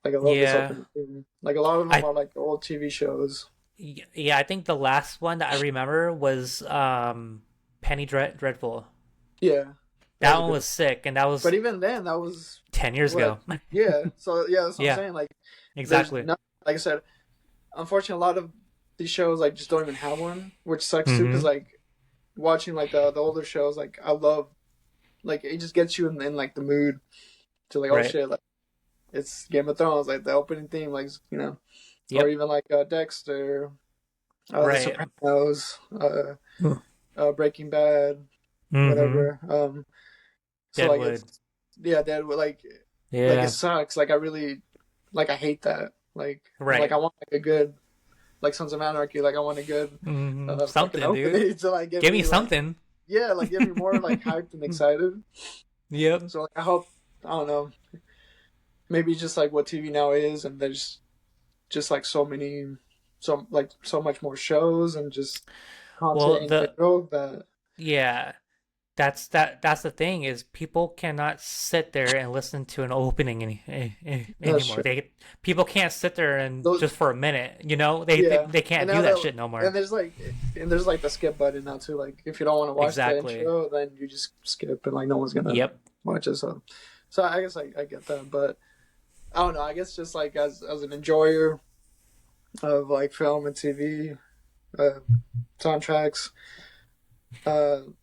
I love this Yeah. opening theme. Like a lot of them I are like old TV shows. Yeah, I think the last one that I remember was Penny Dreadful. Yeah, that That was a one good was one. sick, and that was But even then, that was 10 years what? ago. Yeah. So yeah, that's what I'm Yeah, saying. Like, there's exactly. no, like I said, unfortunately, a lot of these shows like just don't even have one, which sucks too. Because Mm-hmm. like watching like the older shows, like I love, like it just gets you in like the mood to like oh Right. shit, like it's Game of Thrones, like the opening theme, like or Yep. even like Dexter, The Right. Sopranos, Breaking Bad, Mm-hmm. whatever. So like Deadwood. it's yeah, that like it Yeah. sucks. Like I really like I hate that. Like Right. I want like a good like Sons of Anarchy. Like I want a good fucking Something, dude. opening to like get Give me me like something. yeah like get me more like hyped and excited. Yep. So like I hope I don't know maybe just like what TV now is and there's just like so many so like so much more shows and just content Well, in general that yeah. That's the thing is people cannot sit there and listen to an opening that's anymore. true. People can't sit there and Those just for a minute, you know? They they, yeah, they and can't now do that that shit no and more. there's like the skip button now too. Like if you don't want to watch the Exactly. intro, then you just skip, and like no one's gonna Yep. watch it. So I guess I get that, but I don't know. I guess just like as an enjoyer of like film and TV uh, soundtracks,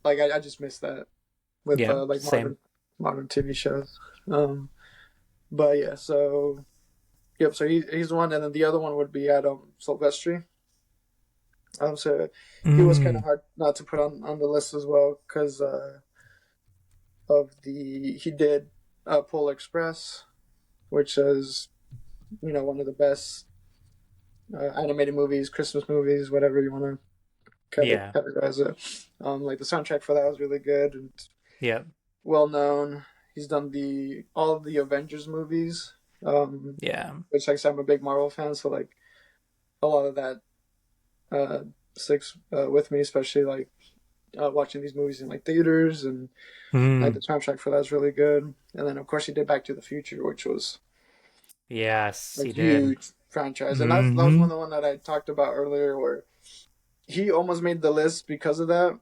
like I just miss that with Yeah. like Same. modern TV shows. Um, but yeah, so yep. So he's the one, and then the other one would be Adam Silvestri. So he was kind of Mm. hard not to put on the list as well because of the he did Polar Express, which is one of the best animated movies, Christmas movies, whatever you want to Yeah. categorize it. Like the soundtrack for that was really good and Yep. well known. He's done the all of the Avengers movies, Yeah. which like I said, I'm a big Marvel fan, so like a lot of that uh, sticks with me, especially like watching these movies in like theaters and like the Mm. soundtrack for that is really good. And then of course he did Back to the Future, which was Yes, a he did. huge franchise, and that was Mm-hmm. one that I talked about earlier, where he almost made the list because of that.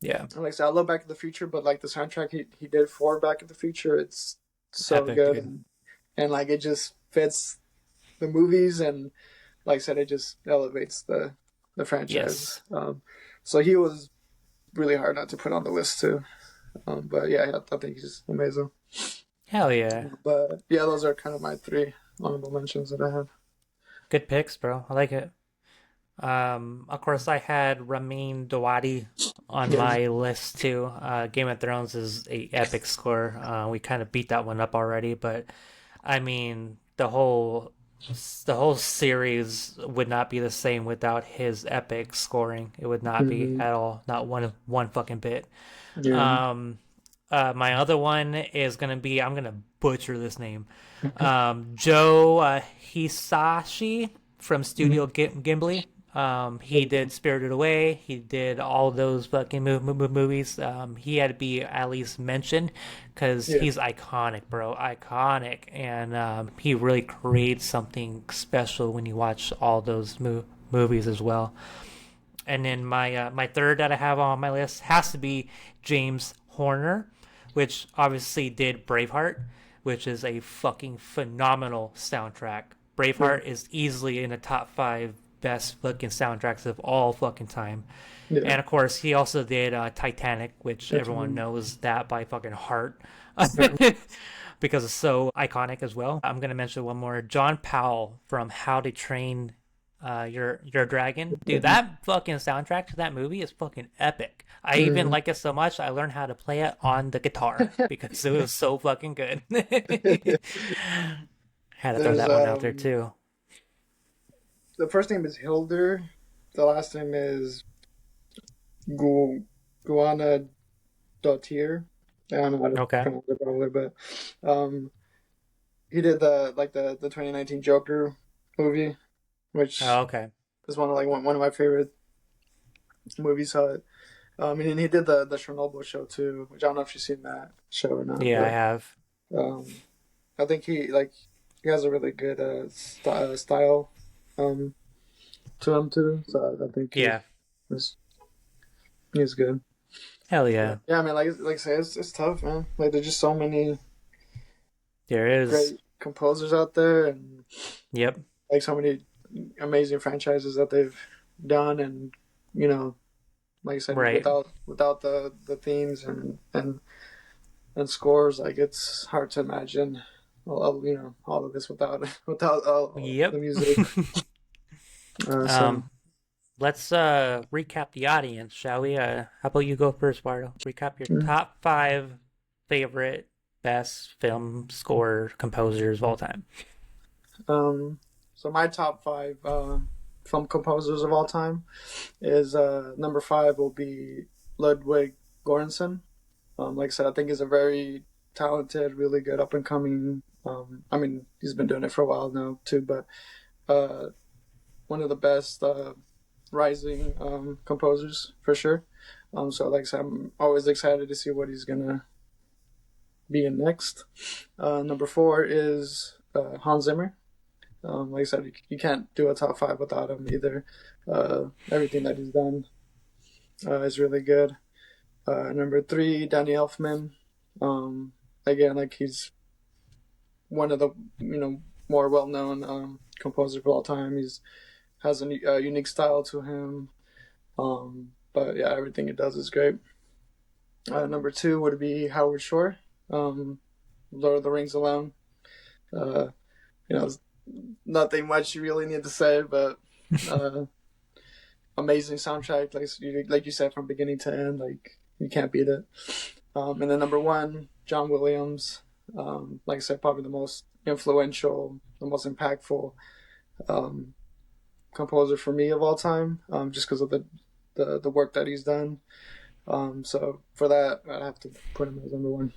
Yeah. And like I said, I love Back to the Future, but like the soundtrack he did for Back to the Future, it's so Epic, good, dude. and like it just fits the movies, and like I said, it just elevates the franchise. Yes. So he was really hard not to put on the list too. But yeah, I think he's amazing. Hell yeah. But yeah, those are kind of my three honorable mentions that I have. Good picks, bro. I like it. Of course, I had Ramin Djawadi on Yeah, my list too. Game of Thrones is a epic score. We kind of beat that one up already, but I mean, the whole series would not be the same without his epic scoring. It would not be hmm at all, not one fucking bit. yeah, Um, my other one is gonna be I'm gonna butcher this name. Joe Hisashi from Studio Ghibli. He did Spirited Away. He did all those fucking movies. He had to be at least mentioned because yeah, he's iconic, bro. Iconic. And he really creates something special when you watch all those movies as well. And then my third that I have on my list has to be James Horner, which obviously did Braveheart, which is a fucking phenomenal soundtrack. yeah, Braveheart is easily in the top five best fucking soundtracks of all fucking time. yeah. And of course, he also did Titanic, which That's everyone knows that by fucking heart. yeah. Because it's so iconic as well. I'm gonna mention one more. John Powell from How to Train Your Dragon. Dude, that fucking soundtrack to that movie is fucking epic. I even Mhm. like it so much I learned how to play it on the guitar because it was so fucking good. Had to throw There's that one out there too. the first name is Hilder, the last name is Gu Guana Dottir. I don't know how to Okay. pronounce it probably, but um, he did the 2019 Joker movie, Oh, which okay. is one of my favorite movies. And then he did the Chernobyl show too, which I don't know if you've seen that show or not, Yeah, I but have. um, I think he has a really good style um, to him too. So I think Yeah. was he's good. Hell But yeah. yeah, I mean, like I say, it's tough, man. Like there's just so many There is. great composers out there, and Yep. like so many amazing franchises that they've done, and you know, like I said, Right. without the themes and scores, like it's hard to imagine, all of this without without all the Yep. music. So um let's recap the audience, shall we? How about you go first, Bardo? Recap your Mm. top five favorite best film score composers of all time. Um, so my top five film composers of all time is number five will be Ludwig Göransson. Like I said, I think he's a very talented, really good up and coming. I mean, he's been doing it for a while now too, but uh, one of the best rising composers for sure. So like I said, I'm always excited to see what he's gonna be in next. Number four is Hans Zimmer. Like I said, you can't do a top five without him either. Everything that he's done is really good. Number three, Danny Elfman. Again, like he's one of the more well known composers of all time. He's has a unique style to him. But yeah, everything he does is great. Number two would be Howard Shore. Lord of the Rings alone. Uh, nothing much you really need to say, but uh, amazing soundtrack. Like you said, from beginning to end, like you can't beat it. And then number one, John Williams. Like I said, probably the most influential, the most impactful um, composer for me of all time, just because of the work that he's done. So for that, I'd have to put him as number one.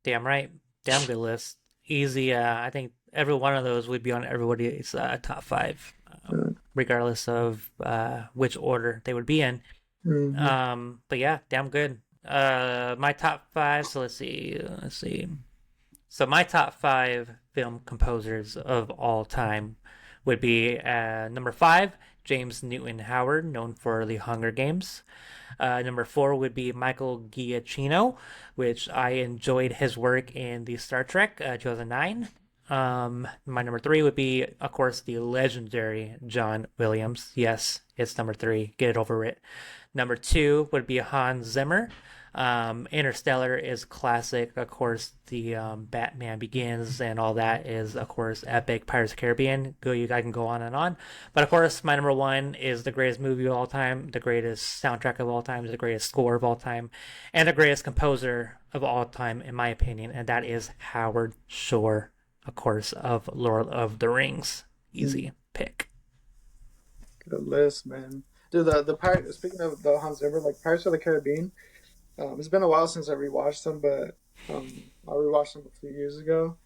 Damn right. Damn good list. Easy. I think every one of those would be on everybody's top five, Uh, regardless of which order they would be in. mm-hmm. But yeah, damn good. My top five. So let's see. Let's see. So my top five film composers of all time would be number five, James Newton Howard, known for The Hunger Games. Number four would be Michael Giacchino, which I enjoyed his work in the Star Trek 2009. My number three would be, of course, the legendary John Williams. Yes, it's number three. Get it over it. Number two would be Hans Zimmer. Interstellar is classic. Of course, the Batman Begins and all that is, of course, epic. Pirates of the Caribbean. I can go on and on. But of course, my number one is the greatest movie of all time, the greatest soundtrack of all time, the greatest score of all time, and the greatest composer of all time, in my opinion, and that is Howard Shore, of course, of Lord of the Rings. Easy pick. Good list, man. Dude, the pirate. Speaking of the Hans Zimmer, like Pirates of the Caribbean. It's been a while since I rewatched them, but I rewatched them a few years ago,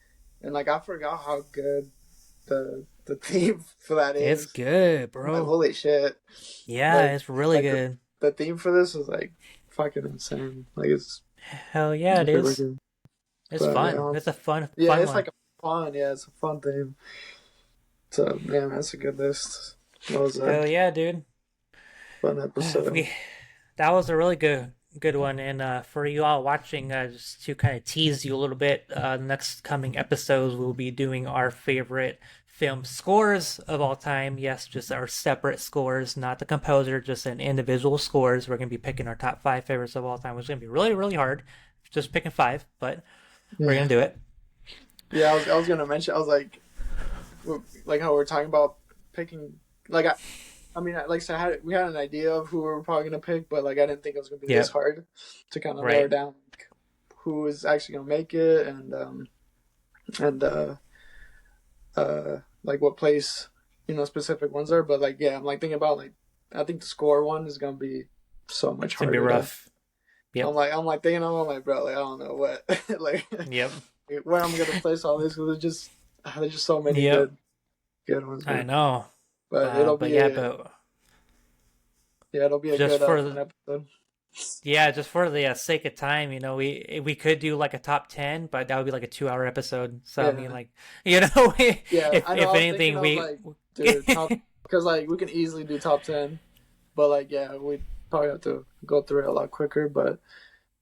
and like I forgot how good the theme for that It's is. good, I'm like, bro. holy shit! Yeah, Like it's really like good. the theme for this is like fucking insane. Like Hell yeah, it it's really is. good. It's But fun. yeah, It's a fun, yeah, fun it's one. like a fun. Yeah, it's a fun theme. So yeah, man, that's a good list. That was a Hell yeah, dude. fun episode. We that was a really good one. And for you all watching, just to kind of tease you a little bit, next coming episodes we'll be doing our favorite film scores of all time. Yes, just our separate scores, not the composer, just an individual scores. We're gonna be picking our top five favorites of all time, which is gonna be really, really hard. Just picking five, but we're Yeah, gonna do it. yeah. I was gonna mention. I was like how we're talking about picking. Like I mean, like I said, we had an idea of who we were probably gonna pick, but like I didn't think it was gonna be this Yep. hard to kind of narrow Right. down like, who is actually gonna make it and like what place specific ones are. But like yeah, I'm like thinking about like I think the score one is gonna be so much It's gonna be harder to. rough. Yep. I'm like thinking I'm like bro like I don't know what like Yep. where I'm gonna place all this because there's just so many Yep. good ones, I man. know. But it'll But be yeah, a but yeah, it'll be a just good for fun episode. yeah, just for the sake of time, we could do like a top 10, but that would be like a 2 hour episode. So I mean, Yeah, like, yeah. I know. if I was thinking anything, of we like, dude, top because like we can easily do top 10, but like yeah, we probably have to go through it a lot quicker. But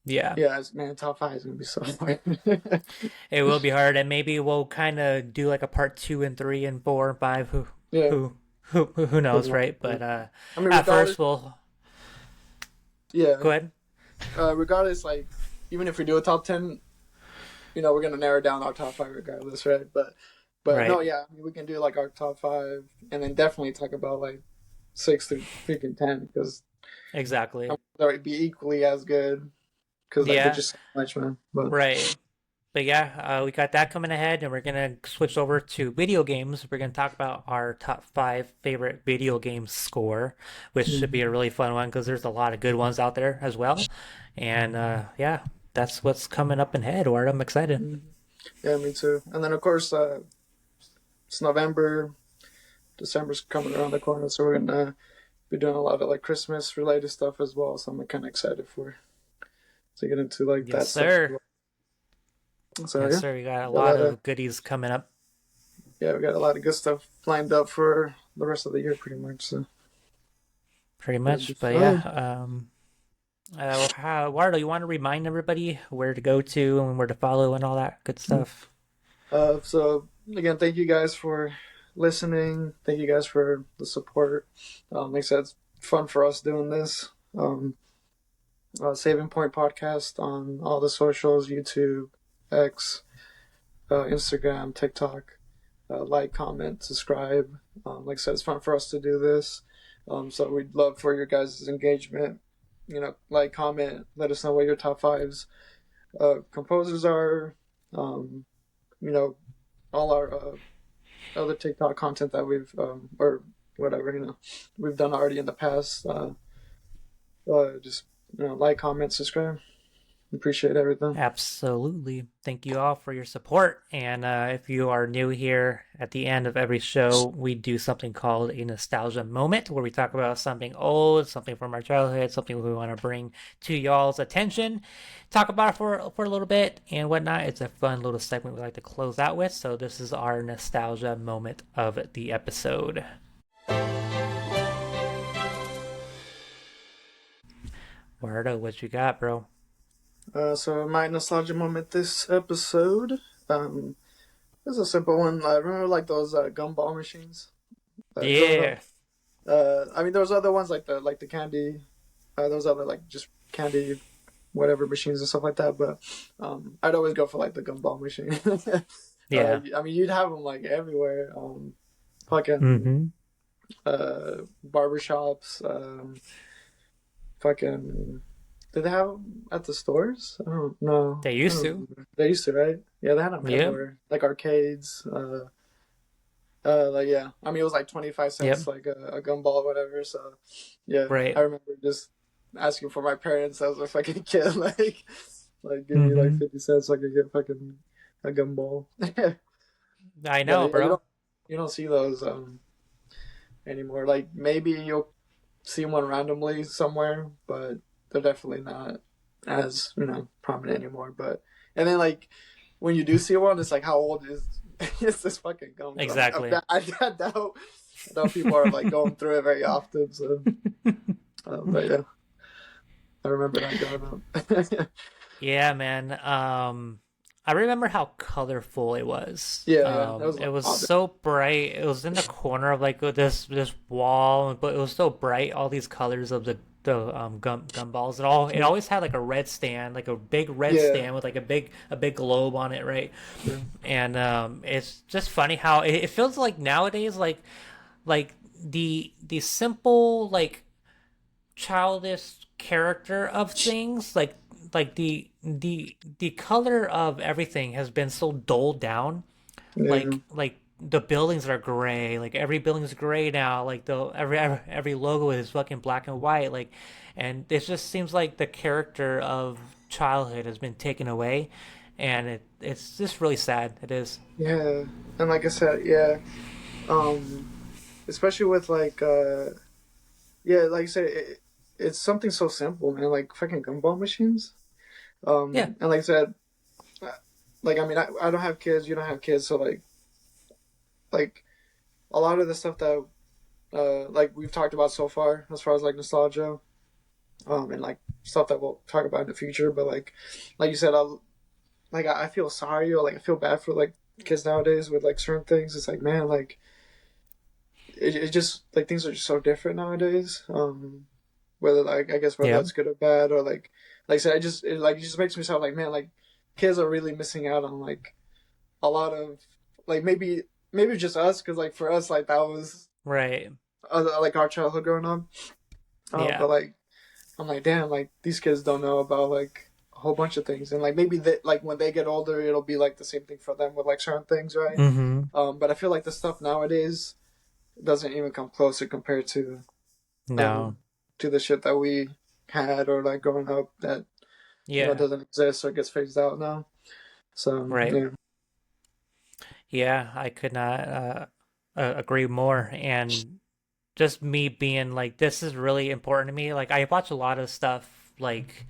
yeah, yeah, man, top five is gonna be so hard. it will be hard, and maybe we'll kind of do like a part two and three and four and five. Yeah, Who, who pretty knows, much. right? Yeah. But I mean, at regardless, first, we'll yeah, go ahead. regardless, like even if we do a top 10, we're gonna narrow down our top five regardless, right? But But no, Right. yeah, I mean, we can do like our top five, and then definitely talk about like six through freaking 10, because Exactly. they'll be equally as good. Because like there's Yeah. just so much, man. But Right. But yeah, we got that coming ahead, and we're gonna switch over to video games. We're gonna talk about our top five favorite video game score, which should be a mm, really fun one because there's a lot of good ones out there as well. And yeah, that's what's coming up ahead. Ward, I'm excited. mm. Yeah, me too. And then of course, it's November. December's coming around the corner, so we're gonna be doing a lot of like Christmas related stuff as well. So I'm kind of excited for to get into like Yes, that stuff as sir. well. So Yes, yeah, sir. We got a got a lot lot of of goodies coming up. yeah, we got a lot of good stuff lined up for the rest of the year, pretty much. So Pretty that'd be much. But fun. yeah, Wardo, you want to remind everybody where to go to and where to follow and all that good stuff? So again, thank you guys for listening. Thank you guys for the support. Like I said, it's fun for us doing this. Saving Point Podcast on all the socials: YouTube, X, Instagram, TikTok. Like, comment, subscribe. Like I said, it's fun for us to do this. So we'd love for your guys' engagement. Like, comment, let us know what your top fives composers are. Um, you know, all our other TikTok content that we've or whatever we've done already in the past. Just like, comment, subscribe. Appreciate everything. Absolutely. Thank you all for your support. And if you are new here, at the end of every show, we do something called a nostalgia moment where we talk about something old, something from our childhood, something we want to bring to y'all's attention, talk about it for a little bit and whatnot. It's a fun little segment we like to close out with. So this is our nostalgia moment of the episode. Wardo, what you got, bro? So my nostalgia moment this episode is a simple one. I remember like those gumball machines. Growing up, Yeah. I mean there was other ones like the candy, those other like just candy whatever machines and stuff like that. But I'd always go for like the gumball machine. Yeah. I mean you'd have them like everywhere. Fucking Mm-hmm. barbershops. Fucking. Did they have them at the stores? I don't know. They I used don't to. remember. They used to, right? Yeah, they had them Yep. everywhere, like arcades. Like yeah, I mean it was like 25 cents, Yep. like a gumball or whatever. So yeah, I Right. remember just asking for my parents as a fucking kid, like give me like Mm-hmm. 50 cents so I could get fucking a gumball. I But know, yeah, bro. you don't see those anymore. Like maybe you'll see one randomly somewhere, but they're definitely not as prominent anymore. But and then like when you do see one, it's like how old is is this fucking gum? 'Cause Exactly. I doubt people are like going through it very often. So, but yeah, I remember that growing up. Yeah, man. I remember how colorful it was. Yeah, that was It like was all the so bright. It was in the corner of like this wall, but it was so bright. All these colors of the gumballs and all. It always had like a red stand, like a big red yeah, stand with like a big globe on it, right? yeah, And it's just funny how it feels like nowadays, like the simple like childish character of things like the color of everything has been so dulled down yeah, like the buildings are gray, like every building's gray now, like the every logo is fucking black and white, like, and it just seems like the character of childhood has been taken away, and it's just really sad. It is. yeah. And like I said, yeah, um, especially with like yeah, like I said, it's something so simple, man. Like fucking gumball machines. Yeah. And like I said, uh, like I mean, I don't have kids. You don't have kids, so like a lot of the stuff that like we've talked about so far, as far as like nostalgia, and like stuff that we'll talk about in the future. But like you said, I feel sorry, or like I feel bad for like kids nowadays with like certain things. It's like man, like it just like things are just so different nowadays. Whether like I guess whether Yep. that's good or bad, or like I said, it just makes me sound like man, like kids are really missing out on like a lot of like maybe just us, because like for us like that was Right. like our childhood growing up. Yeah. But like I'm like, damn, like these kids don't know about like a whole bunch of things, and like maybe that like when they get older, it'll be like the same thing for them with like certain things, right? Mm-hmm. But I feel like the stuff nowadays doesn't even come closer compared No. um to the shit that we had or like growing up that Yeah. doesn't exist or gets phased out now. So Right. yeah. Yeah, I could not agree more. And just me being like, this is really important to me. Like, I watch a lot of stuff like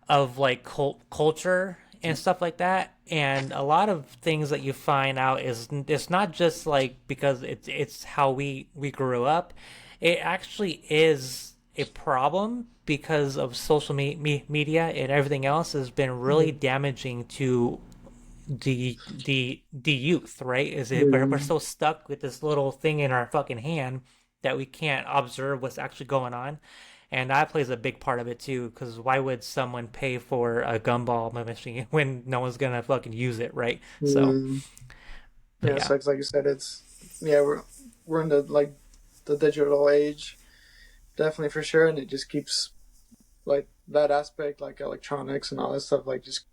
of like culture and stuff like that, and a lot of things that you find out is it's not just like because it's how we grew up. It actually is a problem because of social media and everything else has been really Mhm. damaging to the youth, right? Is it we're Yeah. so stuck with this little thing in our fucking hand that we can't observe what's actually going on, and that plays a big part of it too. Because why would someone pay for a gumball machine when no one's gonna fucking use it, right? So, Yeah. but Yeah, yeah, so it's like you said, it's yeah, we're in the like the digital age, definitely for sure, and it just keeps like that aspect, like electronics and all that stuff, like just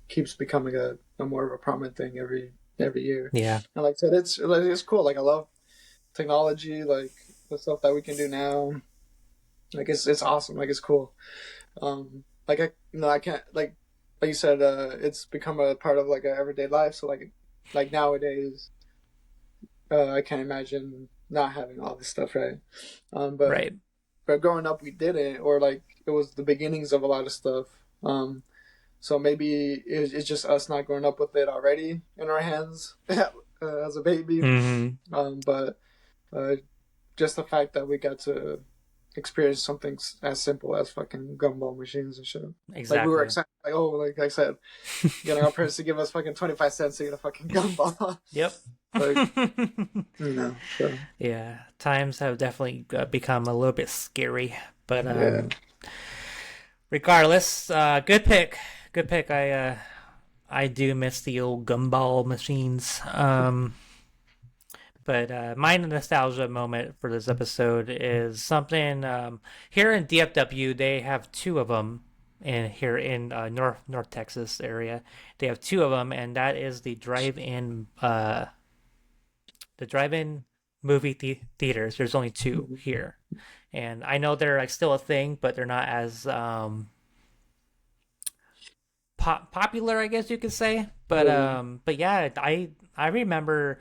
keeps becoming a more of a prominent thing every year. yeah, And like I said, it's cool. Like I love technology, like the stuff that we can do now. Like it's awesome. Like it's cool. Like I can't like you said, it's become a part of like a everyday life. So like nowadays, I can't imagine not having all this stuff, right? Um, but right. but growing up, we didn't, or like it was the beginnings of a lot of stuff. So maybe it's just us not growing up with it already in our hands as a baby. Mm-hmm. But uh, just the fact that we got to experience something as simple as fucking gumball machines and shit. Like we were Exactly. excited, like oh, like I said, getting our parents to give us fucking 25 cents to get a fucking gumball. Yep. Like so Yeah, times have definitely become a little bit scary, but yeah. regardless, good pick. Good pick. I do miss the old gumball machines. But my nostalgia moment for this episode is something here in DFW. They have two of them, and here in North Texas area, they have two of them, and that is the drive-in movie theaters. There's only two here, and I know they're like still a thing, but they're not as popular, I guess you could say. Yeah. But yeah, I remember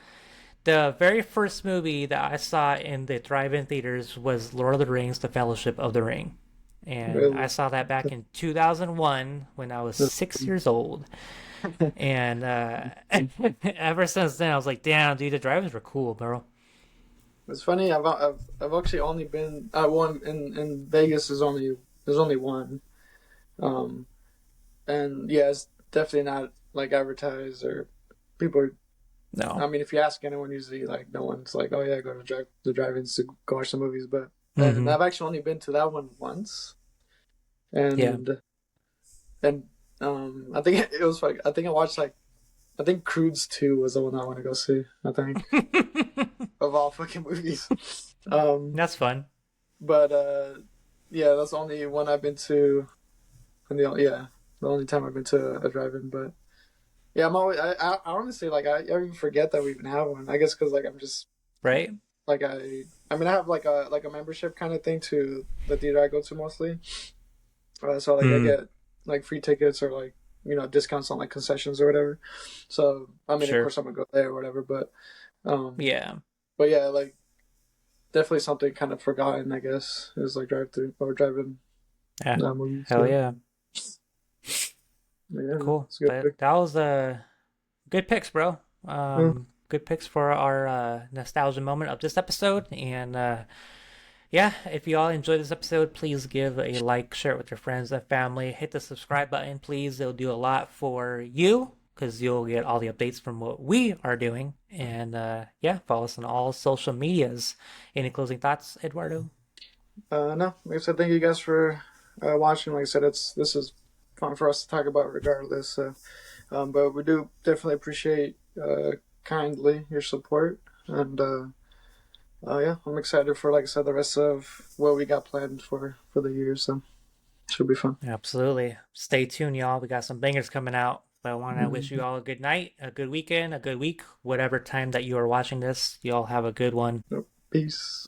the very first movie that I saw in the drive-in theaters was Lord of the Rings: The Fellowship of the Ring. And I Really. saw that back in 2001 when I was 6 years old. And ever since then, I was like, damn, dude, the drive-ins were cool, bro. It's funny. I've actually only been one in Vegas. There's only one. Um, and yeah, it's definitely not like advertised or people. No. I mean, if you ask anyone, usually like no one's like, oh yeah, go to the drive-ins to go watch some movies. But and Mm-hmm. I've actually only been to that one once, Yeah. and and I think it was like I think I watched like I think Crudes 2 was the one I want to go see. I think of all fucking movies. Um, That's fun. but yeah, that's the only one I've been to, and the only time I've been to a drive-in. But yeah, I'm always I honestly like I even forget that we even have one. I guess because like I'm just Right? like I mean I have like a membership kind of thing to the theater I go to mostly. So like I Mm, get like free tickets or like discounts on like concessions or whatever. So I mean of sure. course I'm gonna go there or whatever. Um Yeah. but yeah, like definitely something kind of forgotten I guess is like drive through or driving Yeah. movies. Hell So yeah. yeah, Cool. it's a good But pick. that was good picks, bro. Yeah. Good picks for our nostalgia moment of this episode. And yeah, if you all enjoyed this episode, please give a like, share it with your friends and family. Hit the subscribe button, please. It'll do a lot for you because you'll get all the updates from what we are doing. And yeah, follow us on all social medias. Any closing thoughts, Eduardo? No, like I said, thank you guys for watching. Like I said, this is fun for us to talk about regardless. But we do definitely appreciate kindly your support, and yeah, I'm excited for, like I said, the rest of what we got planned for the year. So should be fun. Absolutely. Stay tuned, y'all. We got some bangers coming out. But I want to wish you Mhm. all a good night, a good weekend, a good week, whatever time that you are watching this. You all have a good one. Yep. Peace.